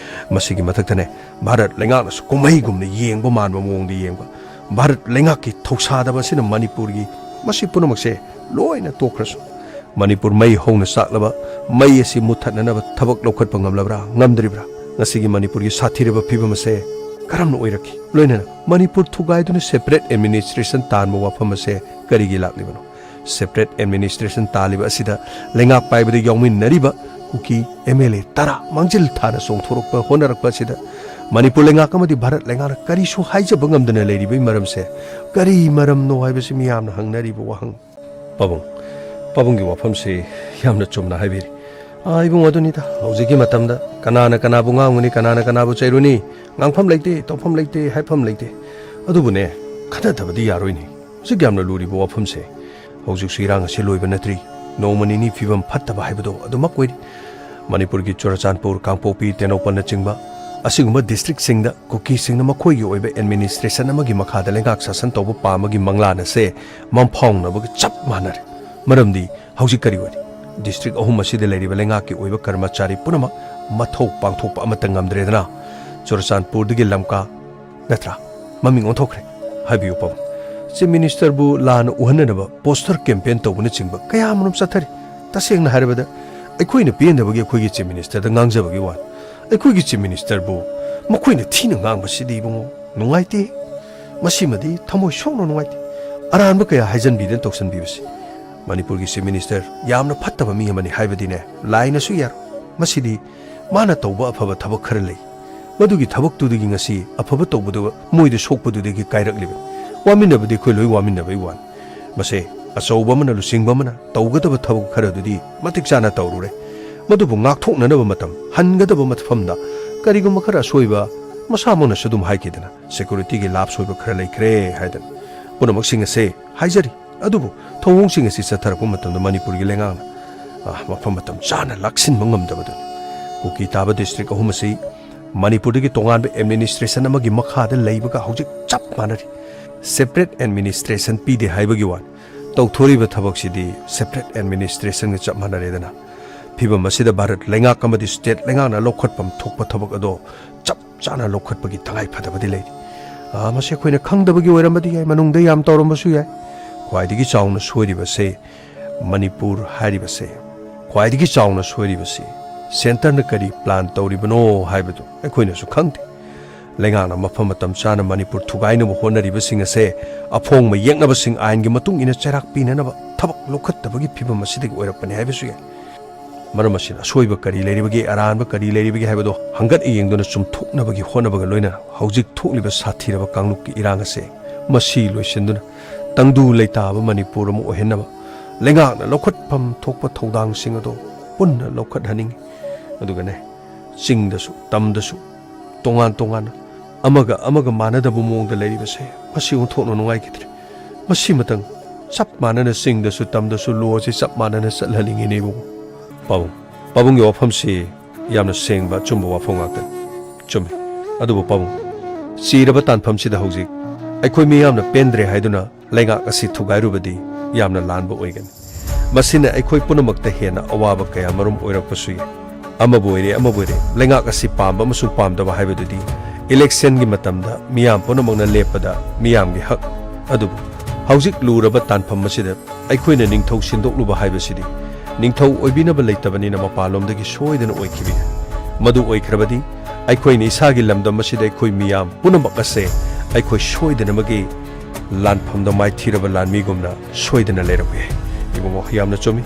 ꯃꯁꯤꯒꯤ ꯃꯊꯛꯇꯅꯦ ꯚꯥꯔꯠ ꯂꯩꯉꯥꯛꯅꯁꯨ ꯀꯨꯝꯍꯩꯒꯨꯝꯅ ꯌꯦꯡꯕ ꯃꯥꯟꯕ ꯃꯑꯣꯡꯗ ꯌꯦꯡꯕ ꯚꯥꯔꯠ ꯂꯩꯉꯥꯛꯀꯤ ꯊꯧꯁꯥꯗꯕ ꯑꯁꯤꯅ ꯃꯅꯤꯄꯨꯔꯒꯤ ꯃꯁꯤ ꯄꯨꯝꯅꯃꯛꯁꯦ ꯂꯣꯏꯅ ꯇꯣꯛꯈ꯭ꯔꯁꯨ ꯃꯅꯤꯄꯨꯔ ꯃꯩ ꯍꯧꯅ ꯆꯥꯛꯂꯕ ꯃꯩ ꯑꯁꯤ ꯃꯨꯠꯊꯠꯅꯅꯕ ꯊꯕꯛ ꯂꯧꯈꯠꯄ ꯉꯝꯂꯕ꯭ꯔꯥ ꯉꯝꯗ꯭ꯔꯤꯕ꯭ꯔꯥ ꯉꯁꯤꯒꯤ ꯃꯅꯤꯄꯨꯔꯒꯤ ꯁꯥꯊꯤꯔꯕ ꯐꯤꯕꯝ ꯑꯁꯦ ꯀꯔꯝꯅ ꯑꯣꯏꯔꯛꯈꯤ ꯂꯣꯏꯅꯅ ꯃꯅꯤꯄꯨꯔ ꯊꯨꯒꯥꯏꯗꯨꯅ ꯁꯦꯄꯔꯦꯠ ꯑꯦꯗꯃꯤꯅꯤꯁꯇ꯭ꯔꯦꯁꯟ ꯇꯥꯟꯕ ꯋꯥꯐꯝ ꯑꯁꯦ ꯀꯔꯤꯒꯤ ꯂꯥꯛꯂꯤꯕꯅꯣ ꯁꯦꯄꯔꯦꯠ ꯑꯦꯗꯃꯤꯅꯤꯁꯇ꯭ꯔꯦꯁꯟ ꯇꯥꯜꯂꯤꯕ ꯑꯁꯤꯗ ꯂꯩꯉꯥꯛ ꯄꯥꯏꯕꯗ ꯌꯥꯎꯃꯤꯟꯅꯔꯤꯕ ꯀꯨꯀꯤ MLA 10 ꯃꯥꯡꯖꯤꯜ ꯊꯥꯅ ꯆꯣꯡꯊꯣꯔꯛꯄ ꯍꯣꯠꯅꯔꯛꯄ ꯑꯁꯤꯗ ꯃꯅꯤꯄꯨꯔ ꯂꯩꯉꯥꯛ ꯑꯃꯗꯤ ꯚꯥꯔꯠ ꯂꯩꯉꯥꯛꯅ ꯀꯔꯤꯁꯨ ꯍꯥꯏꯖꯕ ꯉꯝꯗꯅ ꯂꯩꯔꯤꯕꯒꯤ ꯃꯔꯝꯁꯦ ꯀꯔꯤ ꯃꯔꯝꯅꯣ ꯍꯥꯏꯕꯁꯤ ꯃꯤꯌꯥꯝꯅ ꯍꯪꯅꯔꯤꯕ ꯋꯥꯍꯪ ꯄꯥꯕꯨꯡꯒꯤ ꯋꯥꯐꯝꯁꯤ ꯌꯥꯝꯅ ꯆꯨꯝꯅ ꯍꯥꯏꯕꯤꯔꯤ ꯏꯕꯨꯡ ꯑꯗꯨꯅꯤꯗ ꯍꯧꯖꯤꯛꯀꯤ ꯃꯇꯝꯗ ꯀꯅꯥꯅ ꯀꯅꯥꯕꯨ ꯉꯥꯡꯒꯅꯤ ꯀꯅꯥꯅ ꯀꯅꯥꯕꯨ ꯆꯩꯔꯨꯅꯤ ꯉꯥꯡꯐꯝ ꯂꯩꯇꯦ ꯇꯧꯐꯝ ꯂꯩꯇꯦ ꯍꯥꯏꯐꯝ ꯂꯩꯇꯦ ꯑꯗꯨꯕꯨꯅꯦ ꯈꯟꯅꯗꯕꯗꯤ ꯌꯥꯔꯣꯏꯅꯤ ꯍꯧꯖꯤꯛ ꯌꯥꯝꯅ ꯂꯨꯔꯤꯕ ꯋꯥꯐꯝꯁꯦ ꯍꯧꯖꯤꯛꯁꯨ ꯏꯔꯥꯡ ꯑꯁꯤ ꯂꯣꯏꯕ ꯅꯠꯇ꯭ꯔꯤ ꯅꯣꯡꯃ ꯅꯤꯅꯤ ꯐꯤꯕꯝ ꯐꯠꯇꯕ ꯍꯥꯏꯕꯗꯣ ꯑꯗꯨꯃꯛ ꯑꯣꯏꯔꯤ ꯃꯅꯤꯄꯨꯔꯒꯤ ꯆꯨꯔꯆꯥꯟꯄꯨꯔ ꯀꯥꯡꯄꯣꯛꯄꯤ ꯇꯦꯡꯅꯧꯄꯜꯅꯆꯤꯡꯕ ꯑꯁꯤꯒꯨꯝꯕ ꯗꯤꯁꯇ꯭ꯔꯤꯛꯁꯤꯡꯗ ꯀꯨꯀꯤꯁꯤꯡꯅ ꯃꯈꯣꯏꯒꯤ ꯑꯣꯏꯕ ꯑꯦꯗꯃꯤꯅꯤꯁꯇ꯭ꯔꯦꯁꯟ ꯑꯃꯒꯤ ꯃꯈꯥꯗ ꯂꯩꯉꯥꯛ ꯁꯥꯁꯟ ꯇꯧꯕ ꯄꯥꯝꯕꯒꯤ ꯃꯪꯂꯥꯟ ꯑꯁꯦ ꯃꯪꯐꯥꯎꯅꯕꯒ ꯆꯞ ꯃꯥꯟꯅꯔꯦ ꯃꯔꯝꯗꯤ ꯍꯧꯖꯤꯛ ꯀꯔꯤ ꯑꯣꯏꯔꯤ ꯗꯤꯁꯇ꯭ꯔꯤꯛ ꯑꯍꯨꯝ ꯑꯁꯤꯗ ꯂꯩꯔꯤꯕ ꯂꯩꯉꯥꯛꯀꯤ ꯑꯣꯏꯕ ꯀꯔꯃꯆꯥꯔꯤ ꯄꯨꯝꯅꯃꯛ ꯃꯊꯧ ꯄꯥꯡꯊꯣꯛꯄ ꯑꯃꯠꯇ ꯉꯝꯗ꯭ꯔꯦꯗꯅ ꯆꯨꯔꯆꯥꯟꯄꯨꯔꯗꯒꯤ ꯂꯝꯀꯥ ꯅꯠꯇ꯭ꯔꯥ ꯃꯃꯤꯡ ꯑꯣꯟꯊꯣꯛꯈ꯭ꯔꯦ ꯍꯥꯏꯕꯤꯌꯨ ꯄꯥꯕꯨꯡ ꯆꯤꯐ ꯃꯤꯅꯤꯁꯇꯔꯕꯨ ꯂꯥꯟꯅ ꯎꯍꯟꯅꯅꯕ ꯄꯣꯁꯇꯔ ꯀꯦꯝꯄꯦꯟ ꯇꯧꯕꯅꯆꯤꯡꯕ ꯀꯌꯥ ꯑꯃꯔꯣꯝ ꯆꯠꯊꯔꯤ ꯇꯁꯦꯡꯅ ꯍꯥꯏꯔꯕꯗ ꯑꯩꯈꯣꯏꯅ ꯄꯦꯟꯗꯕꯒꯤ ꯑꯩꯈꯣꯏꯒꯤ ꯆꯤꯐ ꯃꯤꯅꯤꯁꯇꯔꯗ ꯉꯥꯡꯖꯕꯒꯤ ꯋꯥꯅꯤ ꯑꯩꯈꯣꯏꯒꯤ ꯆꯤꯐ ꯃꯤꯅꯤꯁꯇꯔꯕꯨ ꯃꯈꯣꯏꯅ ꯊꯤꯅ ꯉꯥꯡꯕꯁꯤꯗꯤ ꯏꯕꯨꯡꯉꯣ ꯅꯨꯡꯉꯥꯏꯇꯦ ꯃꯁꯤꯃꯗꯤ ꯊꯃꯣꯏ ꯁꯣꯛꯅ ꯅꯨꯡꯉꯥꯏꯇꯦ ꯑꯔꯥꯟꯕ ꯀꯌꯥ ꯍꯥꯏꯖꯟꯕꯤꯗꯅ ꯇꯧꯁꯟꯕꯤꯕꯁꯤ ꯃꯅꯤꯄꯨꯔꯒꯤ ꯆꯤꯐ ꯃꯤꯅꯤꯁꯇꯔ ꯌꯥꯝꯅ ꯐꯠꯇꯕ ꯃꯤ ꯑꯃꯅꯤ ꯍꯥꯏꯕꯗꯤꯅꯦ ꯂꯥꯏꯅꯁꯨ ꯌꯥꯔꯣꯏ ꯃꯁꯤꯗꯤ ꯃꯥꯅ ꯇꯧꯕ ꯑꯐꯕ ꯊꯕꯛ ꯈꯔ ꯂꯩ ꯃꯗꯨꯒꯤ ꯊꯕꯛꯇꯨꯗꯒꯤ ꯉꯁꯤ ꯑꯐꯕ ꯇꯧꯕꯗꯨ ꯃꯣꯏꯗ ꯁꯣꯛꯄꯗꯨꯗꯒꯤ ꯀꯥꯏꯔꯛꯂꯤꯕꯅꯤ ꯋꯥꯃꯤꯟꯅꯕꯗꯤ ꯑꯩꯈꯣꯏ ꯂꯣꯏ ꯋꯥꯃꯤꯟꯅꯕꯩ ꯋꯥꯅꯤ ꯃꯁꯦ ꯑꯆꯧꯕ ꯑꯃꯅ ꯂꯨꯆꯤꯡꯕ ꯑꯃꯅ ꯇꯧꯒꯗꯕ ꯊꯕꯛ ꯈꯔꯗꯨꯗꯤ ꯃꯇꯤꯛ ꯆꯥꯅ ꯇꯧꯔꯨꯔꯦ ꯃꯗꯨꯕꯨ ꯉꯥꯛꯊꯣꯛꯅꯅꯕ ꯃꯇꯝ ꯍꯟꯒꯗꯕ ꯃꯐꯝꯗ ꯀꯔꯤꯒꯨꯝꯕ ꯈꯔ ꯑꯁꯣꯏꯕ ꯃꯁꯥꯃꯛꯅꯁꯨ ꯑꯗꯨꯝ ꯍꯥꯏꯈꯤꯗꯅ ꯁꯦꯀꯨꯔꯤꯇꯤꯒꯤ ꯂꯥꯞ ꯁꯣꯏꯕ ꯈꯔ ꯂꯩꯈ꯭ꯔꯦ ꯍꯥꯏꯗꯅ ꯄꯨꯝꯅꯃꯛꯁꯤꯡ ꯑꯁꯦ ꯍꯥꯏꯖꯔꯤ ꯑꯗꯨꯕꯨ ꯊꯧꯑꯣꯡꯁꯤꯡ ꯑꯁꯤ ꯆꯠꯊꯔꯛꯄ ꯃꯇꯝꯗ ꯃꯅꯤꯄꯨꯔꯒꯤ ꯂꯩꯉꯥꯛꯅ ꯃꯐꯝ ꯃꯇꯝ ꯆꯥꯅ ꯂꯥꯛꯁꯤꯟꯕ ꯉꯝꯗꯕꯗꯨꯅꯤ ꯀꯨꯀꯤ ꯇꯥꯕ ꯗꯤꯁꯇ꯭ꯔꯤꯛ ꯑꯍꯨꯝ ꯑꯁꯤ ꯃꯅꯤꯄꯨꯔꯗꯒꯤ ꯇꯣꯉꯥꯟꯕ ꯑꯦꯗꯃꯤꯅꯤꯁꯇ꯭ꯔꯦꯁꯟ ꯑꯃꯒꯤ ꯃꯈꯥꯗ ꯂꯩꯕꯒ ꯍꯧꯖꯤꯛ ꯆꯞ ꯃꯥꯟꯅꯔꯤ ꯁꯦꯄꯔꯦꯠ ꯑꯦꯗꯃꯤꯅꯤꯁꯇ꯭ꯔꯦꯁꯟ ꯄꯤꯗꯦ ꯍꯥꯏꯕꯒꯤ ꯋꯥꯅꯤ ꯇꯧꯊꯣꯔꯤꯕ ꯊꯕꯛꯁꯤꯗꯤ ꯁꯦꯄꯔꯦꯠ ꯑꯦꯗꯃꯤꯅꯤꯁꯇ꯭ꯔꯦꯁꯟꯒ ꯆꯞ ꯃꯥꯟꯅꯔꯦꯗꯅ ꯐꯤꯕꯝ ꯑꯁꯤꯗ ꯚꯥꯔꯠ ꯂꯩꯉꯥꯛ ꯑꯃꯗꯤ ꯁ꯭ꯇꯦꯠ ꯂꯩꯉꯥꯛꯅ ꯂꯧꯈꯠꯐꯝ ꯊꯣꯛꯄ ꯊꯕꯛ ꯑꯗꯣ ꯆꯞ ꯆꯥꯅ ꯂꯧꯈꯠꯄꯒꯤ ꯇꯉꯥꯏꯐꯗꯕꯗꯤ ꯂꯩꯔꯤ ꯃꯁꯤ ꯑꯩꯈꯣꯏꯅ ꯈꯪꯗꯕꯒꯤ ꯑꯣꯏꯔꯝꯕꯗꯤ ꯌꯥꯏ ꯃꯅꯨꯡꯗ ꯌꯥꯝ ꯇꯧꯔꯝꯕꯁꯨ ꯌꯥꯏ ꯈ꯭ꯋꯥꯏꯗꯒꯤ ꯆꯥꯎꯅ ꯁꯣꯏꯔꯤꯕꯁꯦ ꯃꯅꯤꯄꯨꯔ ꯍꯥꯏꯔꯤꯕꯁꯦ ꯈ꯭ꯋꯥꯏꯗꯒꯤ ꯆꯥꯎꯅ ꯁꯣꯏꯔꯤꯕꯁꯤ ꯁꯦꯟꯇꯔꯅ ꯀꯔꯤ ꯄ꯭ꯂꯥꯟ ꯇꯧꯔꯤꯕꯅꯣ ꯍꯥꯏꯕꯗꯨ ꯑꯩꯈꯣꯏꯅꯁꯨ ꯈꯪꯗꯦ ꯂꯩꯉꯥꯛꯅ ꯃꯐꯝ ꯃꯇꯝ ꯆꯥꯅ ꯃꯅꯤꯄꯨꯔ ꯊꯨꯒꯥꯏꯅꯕ ꯍꯣꯠꯅꯔꯤꯕꯁꯤꯡ ꯑꯁꯦ ꯑꯐꯣꯡꯕ ꯌꯦꯛꯅꯕꯁꯤꯡ ꯑꯥꯏꯟꯒꯤ ꯃꯇꯨꯡ ꯏꯟꯅ ꯆꯩꯔꯥꯛ ꯄꯤꯅꯅꯕ ꯊꯕꯛ ꯂꯧꯈꯠꯇꯕꯒꯤ ꯐꯤꯕꯝ ꯑꯁꯤꯗꯒꯤ ꯑꯣꯏꯔꯛꯄꯅꯤ ꯍꯥꯏꯕꯁꯨ ꯌꯥꯏ ꯃꯔꯝ ꯑꯁꯤꯅ ꯑꯁꯣꯏꯕ ꯀꯔꯤ ꯂꯩꯔꯤꯕꯒꯦ ꯑꯔꯥꯟꯕ ꯀꯔꯤ ꯂꯩꯔꯤꯕꯒꯦ ꯍꯥꯏꯕꯗꯣ ꯍꯪꯒꯠ ꯌꯦꯡꯗꯨꯅ ꯆꯨꯝꯊꯣꯛꯅꯕꯒꯤ ꯍꯣꯠꯅꯕꯒ ꯂꯣꯏꯅꯅ ꯍꯧꯖꯤꯛ ꯊꯣꯛꯂꯤꯕ ꯁꯥꯊꯤꯔꯕ ꯀꯥꯡꯂꯨꯞꯀꯤ ꯏꯔꯥꯡ ꯑꯁꯦ ꯃꯁꯤ ꯂꯣꯏꯁꯤꯟꯗꯨꯅ ꯇꯪꯗꯨ ꯂꯩꯇꯥꯕ ꯃꯅꯤꯄꯨꯔ ꯑꯃ ꯑꯣꯏꯍꯟꯅꯕ ꯂꯩꯉꯥꯛꯅ ꯂꯧꯈꯠꯐꯝ ꯊꯣꯛꯄ ꯊꯧꯗꯥꯡꯁꯤꯡ ꯑꯗꯣ ꯄꯨꯟꯅ ꯂꯧꯈꯠꯍꯟꯅꯤꯡꯉꯤ ꯑꯗꯨꯒꯅꯦ ꯆꯤꯡꯗꯁꯨ ꯇꯝꯗꯁꯨ ꯇꯣꯉꯥꯟ ꯇꯣꯉꯥꯟꯅ ꯑꯃꯒ ꯃꯥꯟꯅꯗꯕ ꯃꯑꯣꯡꯗ ꯂꯩꯔꯤꯕꯁꯦ ꯃꯁꯤ ꯑꯣꯟꯊꯣꯛꯅ ꯅꯨꯡꯉꯥꯏꯈꯤꯗ꯭ꯔꯦ ꯃꯁꯤꯃꯇꯪ ꯆꯞ ꯃꯥꯟꯅꯅ ꯆꯤꯡꯗꯁꯨ ꯇꯝꯗꯁꯨ ꯂꯣꯁꯤ ꯆꯞ ꯃꯥꯟꯅꯅ ꯆꯠꯍꯟꯅꯤꯡꯉꯤꯅꯦ ꯏꯕꯨꯡꯉꯣ ꯄꯥꯕꯨꯡꯒꯤ ꯋꯥꯐꯝꯁꯤ ꯌꯥꯝꯅ ꯁꯦꯡꯕ ꯑꯆꯨꯝꯕ ꯋꯥꯐꯝ ꯉꯥꯛꯇꯅꯤ ꯆꯨꯝꯃꯤ ꯑꯗꯨꯕꯨ ꯄꯥꯕꯨꯡ ꯆꯤꯔꯕ ꯇꯥꯟꯐꯝꯁꯤꯗ ꯍꯧꯖꯤꯛ ꯑꯩꯈꯣꯏ ꯃꯤꯌꯥꯝꯅ ꯄꯦꯟꯗ꯭ꯔꯦ ꯍꯥꯏꯗꯨꯅ ꯂꯩꯉꯥꯛ ꯑꯁꯤ ꯊꯨꯒꯥꯏꯔꯨꯕꯗꯤ ꯌꯥꯝꯅ ꯂꯥꯟꯕ ꯑꯣꯏꯒꯅꯤ ꯃꯁꯤꯅ ꯑꯩꯈꯣꯏ ꯄꯨꯝꯅꯃꯛꯇ ꯍꯦꯟꯅ ꯑꯋꯥꯕ ꯀꯌꯥ ꯃꯔꯨꯝ ꯑꯣꯏꯔꯛꯄꯁꯨ ꯌꯥꯏ ꯑꯃꯕꯨ ꯑꯣꯏꯔꯦ ꯂꯩꯉꯥꯛ ꯑꯁꯤ ꯄꯥꯝꯕ ꯑꯃꯁꯨꯡ ꯄꯥꯝꯗꯕ ꯍꯥꯏꯕꯗꯨꯗꯤ ꯏꯂꯦꯛꯁꯟꯒꯤ ꯃꯇꯝꯗ ꯃꯤꯌꯥꯝ ꯄꯨꯝꯅꯃꯛꯅ ꯂꯦꯞꯄꯗ ꯃꯤꯌꯥꯝꯒꯤ ꯍꯛ ꯑꯗꯨꯕꯨ ꯍꯧꯖꯤꯛ ꯂꯨꯔꯕ ꯇꯥꯟꯐꯝ ꯑꯁꯤꯗ ꯑꯩꯈꯣꯏꯅ ꯅꯤꯡꯊꯧ ꯁꯤꯟꯗꯣꯛꯂꯨꯕ ꯍꯥꯏꯕꯁꯤꯗꯤ ꯅꯤꯡꯊꯧ ꯑꯣꯏꯕꯤꯅꯕ ꯂꯩꯇꯕꯅꯤꯅ ꯃꯄꯥꯟꯂꯣꯝꯗꯒꯤ ꯁꯣꯏꯗꯅ ꯑꯣꯏꯈꯤꯕ ꯌꯥꯏ ꯃꯗꯨ ꯑꯣꯏꯈ꯭ꯔꯕꯗꯤ ꯑꯩꯈꯣꯏꯅ ꯏꯁꯥꯒꯤ ꯂꯝꯗꯝ ꯑꯁꯤꯗ ꯑꯩꯈꯣꯏ ꯃꯤꯌꯥꯝ ꯄꯨꯝꯅꯃꯛ ꯑꯁꯦ ꯑꯩꯈꯣꯏ ꯁꯣꯏꯗꯅꯃꯛꯀꯤ ꯂꯥꯟꯐꯝꯗ ꯃꯥꯏꯊꯤꯔꯕ ꯂꯥꯟꯃꯤꯒꯨꯝꯅ ꯁꯣꯏꯗꯅ ꯂꯩꯔꯛꯄ ꯌꯥꯏ ꯏꯕꯨꯡꯉꯣ ꯌꯥꯝꯅ ꯆꯨꯝꯃꯤ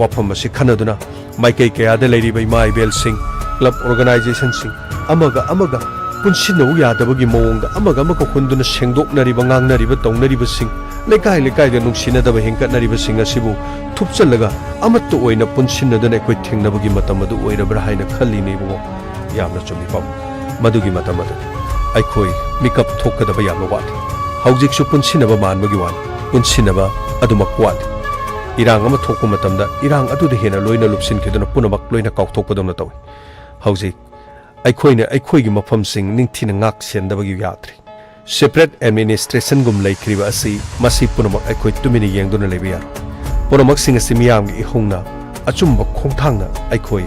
ꯋꯥꯐꯝ ꯑꯁꯤ ꯈꯟꯅꯗꯨꯅ ꯃꯥꯏꯀꯩ ꯀꯌꯥꯗ ꯂꯩꯔꯤꯕ ꯏꯃꯥ ꯏꯕꯦꯜꯁꯤꯡ ꯀ꯭ꯂꯕ ꯑꯣꯔꯒꯅꯥꯏꯖꯦꯁꯟꯁꯤꯡ ꯑꯃꯒ ꯄꯨꯟꯁꯤꯟꯅꯧ ꯌꯥꯗꯕꯒꯤ ꯃꯑꯣꯡꯗ ꯑꯃꯒ ꯍꯨꯟꯗꯨꯅ ꯁꯦꯡꯗꯣꯛꯅꯔꯤꯕ ꯉꯥꯡꯅꯔꯤꯕ ꯇꯧꯅꯔꯤꯕꯁꯤꯡ ꯂꯩꯀꯥꯏꯗ ꯅꯨꯡꯁꯤꯅꯗꯕ ꯍꯦꯟꯀꯠꯅꯔꯤꯕꯁꯤꯡ ꯑꯁꯤꯕꯨ ꯊꯨꯞꯆꯜꯂꯒ ꯑꯃꯠꯇ ꯑꯣꯏꯅ ꯄꯨꯟꯁꯤꯟꯅꯗꯨꯅ ꯑꯩꯈꯣꯏ ꯊꯦꯡꯅꯕꯒꯤ ꯃꯇꯝ ꯑꯗꯨ ꯑꯣꯏꯔꯕ꯭ꯔꯥ ꯍꯥꯏꯅ ꯈꯜꯂꯤꯅꯦ ꯏꯕꯨꯡꯉꯣ ꯌꯥꯝꯅ ꯆꯨꯝꯃꯤ ꯄꯥꯕꯨꯡ ꯃꯗꯨꯒꯤ ꯃꯇꯝ ꯑꯗꯨꯗꯤ ꯑꯩꯈꯣꯏ ꯃꯤꯀꯞ ꯊꯣꯛꯀꯗꯕ ꯌꯥꯝꯅ ꯋꯥꯠꯂꯤ ꯍꯧꯖꯤꯛꯁꯨ ꯄꯨꯟꯁꯤꯟꯅꯕ ꯃꯥꯟꯕꯒꯤ ꯋꯥꯅꯤ ꯄꯨꯟꯁꯤꯟꯅꯕ ꯑꯗꯨꯃꯛ ꯋꯥꯠꯂꯤ ꯏꯔꯥꯡ ꯑꯃ ꯊꯣꯛꯄ ꯃꯇꯝꯗ ꯏꯔꯥꯡ ꯑꯗꯨꯗ ꯍꯦꯟꯅ ꯂꯣꯏꯅ ꯂꯨꯞꯁꯤꯟꯈꯤꯗꯨꯅ ꯄꯨꯝꯅꯃꯛ ꯂꯣꯏꯅ ꯀꯥꯎꯊꯣꯛꯄꯗꯧꯅ ꯇꯧꯏ ꯍꯧꯖꯤꯛ ꯑꯩꯈꯣꯏꯅ ꯑꯩꯈꯣꯏꯒꯤ ꯃꯐꯝꯁꯤꯡ ꯅꯤꯡꯊꯤꯅ ꯉꯥꯛ ꯁꯦꯟꯗꯕꯒꯤ ꯌꯥꯗ꯭ꯔꯤ separate administration gum laikriba asi masi punamak aikoi tumini yengduna lebiya punamak sing asi miyam gi ihungna achumba khongthangna aikoi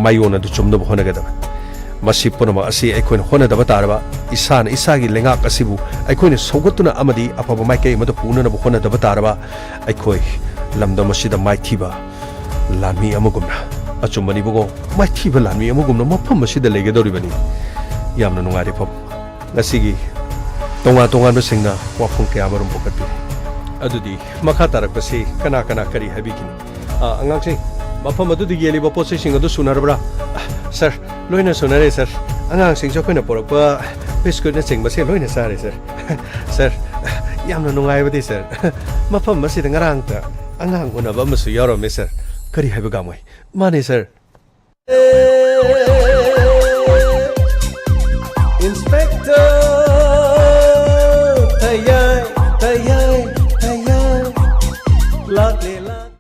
mayona du chumna hona gada masi punamak asi aikoi hona da bataraba isan isagi lengak asibu aikoi ne sogotuna amadi apaba maikai mada puna na hona da bataraba aikoi lamda masida maithiba lami amugumna achumani bogo maithiba lami amugumna mafam masida legedoribani yamna nungari pam ngasigi tonga besingna wafung kaya marum pokati adudi makha tarakpasi kana kari habikini angang sing mafam adudi geli ba posse sing adu sunarbra sir loina sunare sir angang sing jo koina porokpa biscuit na sing base loina sare sir sir yamna nungai badi sir mafam masi ngarang ta angang una ba masu yaro me sir kari habiga moi mane sir Inspector Tayai, Tayai, Tayai, Lovely love.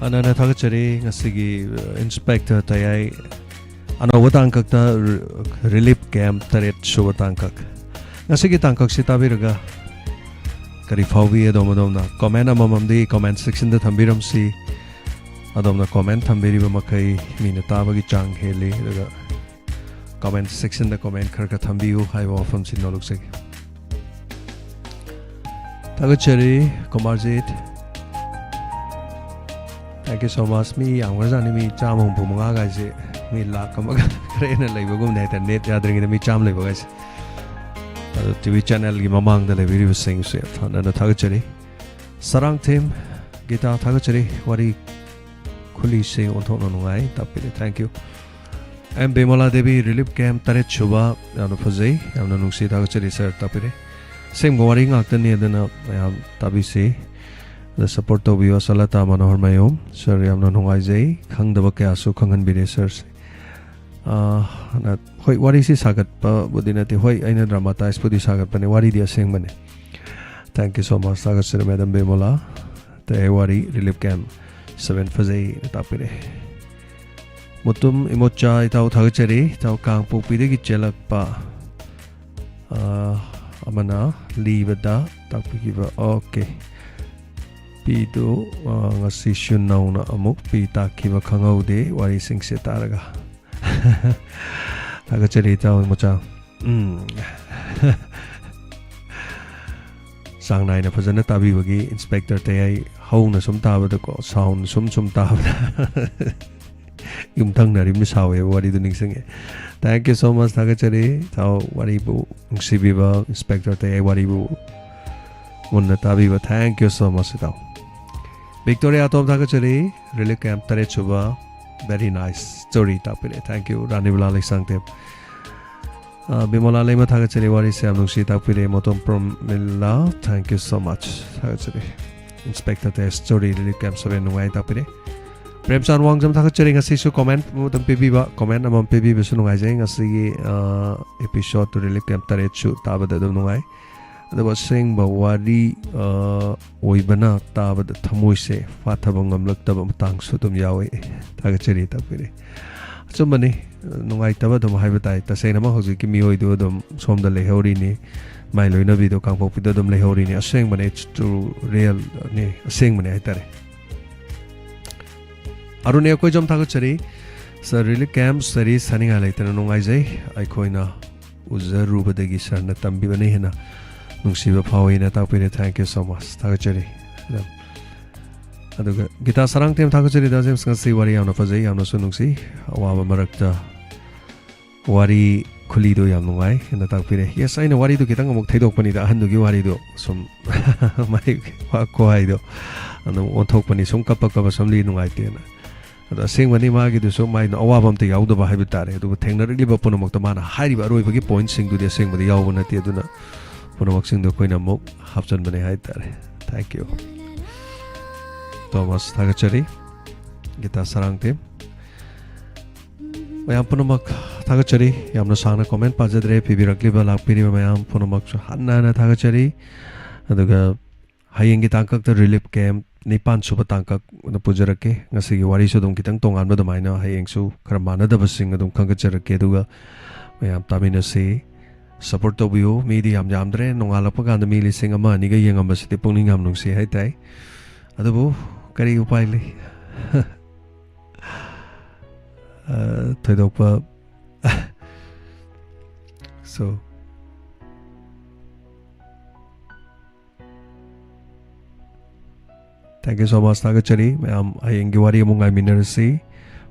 Anana thagachari ngasigi Inspector Tayai anawa tangkakta relief camp taret suwa tangkak ngasigi tangkak sitabiraga kari fawbi adomna comment amamamdi comment section da thambiramsi adomna comment thambiriba makai mina tabagi chang heli daga comment section da comment kharka thambiu haiwa from sinoloksek thagachari Kumarjit Thank you so much. Me, I'm going to be jamming for my guys. Me, like, I'm going to like go net and net. I'm going to be jamming for guys. TV channel, give my mom the video sing. So, and the thagachari. Sarang team, guitar thagachari. Wari kuli sing on thon on way. Tapile. Thank you. I'm Bimala Devi relief camp taret chuba. I'm the Fazay. I'm the Nusi thagachari sir. Tapile. Same going after near the Tabisi. The support of you Salata Manohar Mayom, Sir Yamnon Huayzay, Kang the Bakasu, Kangan Bidesers. What is this Sagat? Budinati, why I not dramatize Pudi Sagat, and what did you sing money? Thank you so much, Sagat Sir Madam Bemola, the Ewari Relief Camp, 7 Fazay, Tapire. Mutum Imocha, Tau Tagachari, Tau Kang Pupidi Chelak Pa Amana, leave it da, Tapikiva, okay. Pido ngasi shunaw na amuk pita kiba kangaw de wari sing sitaraga tagacharita mo cha sang nai na phajana tabi bagi Inspector Tayai hau na sum taba da ko sound sum taba yumthang na rim sawe wari du ning singe thank you so much tagachari tau wari bu ngsibiba Inspector Tayai wari bu munna tabi ba thank you so much tau Victoria Tom Thakachari, Relief Camp Tarechuba, very nice story tapile. Thank you, Rani Bulalik Sangtep. Bimola Lema Thakachari, Wari Samnushi Tapile, Motom Promilla, thank you so much. Thakachari. Inspector Test Story, Relief Camp 7 Way Tapile. Premsan Wangzam Thakachari, a sisu comment, Motom Pibiba, comment among Pibi Sunwizing, a sea episode to Relief Camp Tarechu, Tabada Dunway. The was saying Bawadi Oibana Tabad Tamoise, Fatabangam looked up Tang Sutum Yawe, Tagacheri Tapiri. So many no I Tabadum Habitai, the same amount of Kimi do them, some the Lehorini, my Luna video come up with them Lehorini, a saying when it's to real, a saying when I tell Arunea Kojam Tagacheri, Sir really camp series saninga laitana nungaijai aikoina ujarubadagi sarna tambibani hena nungsiba phawina tapire. Thank you so much. Thagachari aduga gita sarang tem thagachari da james ngasi wari yamna fajai yamna sunungsi awaba marakta wari khulido yam nungai hena tapire. Yes aina wari do kitang amuk thaidok pani da handugi wari do sum mai ko haido anu onthok pani sum kapak ka samli nungai tena ada sing mani magi du so mai no awabam te yauda ba haibu tare du thengnari ba punamak ta mana hairi ba roi bagi point sing du de sing madi yau na te duna punamak sing du koina mok hapchan bane hai tare. Thank you Thomas Thagachari Gita Sarang team mayam punamak Thagachari yamna sangna comment pajadre pibirakli ba lakpiri mayam punamak hanna na Thagachari aduga hayeng gi tangkak ta relief camp Nipan suba tangkak na pujarake ngasi gi wari so dum kitang tongan ba damaina hayeng su khara manada basing adum khangacharake duga mayam tamina se support to biu media yam jamdre nongala pa ganda mi lising ama ni ga yengam basiti pungning ham nungsi hai tai adabu kari upai le thoidokpa so thank you so much Thagachari mayam hayengi wari amungai minerasi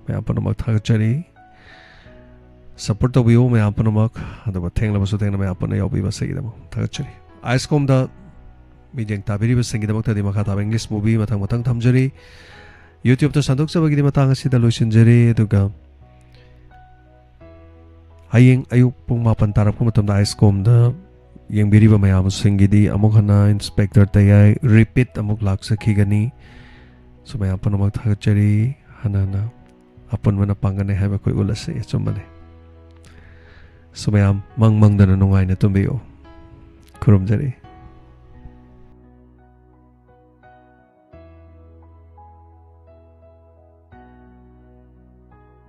mayam panamak Thagachari support to biu mayam panamak aduba thengla basu thengna mayam pana yobi basagidam Thagachari icecom da mijeng tabiri basangidam ta di makha ta English movie mathang mathang thamjari YouTube to sandok sabagi di matang asida loisinjari aduga hayeng ayuk pung mapan tarap ko matam da icecom da yang biri ba mayam singidi amuk hana inspector Tayai repeat amuk laksa khigani so mayam panamak Thagachari hana apun mana pangane haiba koi ulase chumane so mayam mang dana nungai na tumbiyo kurum jari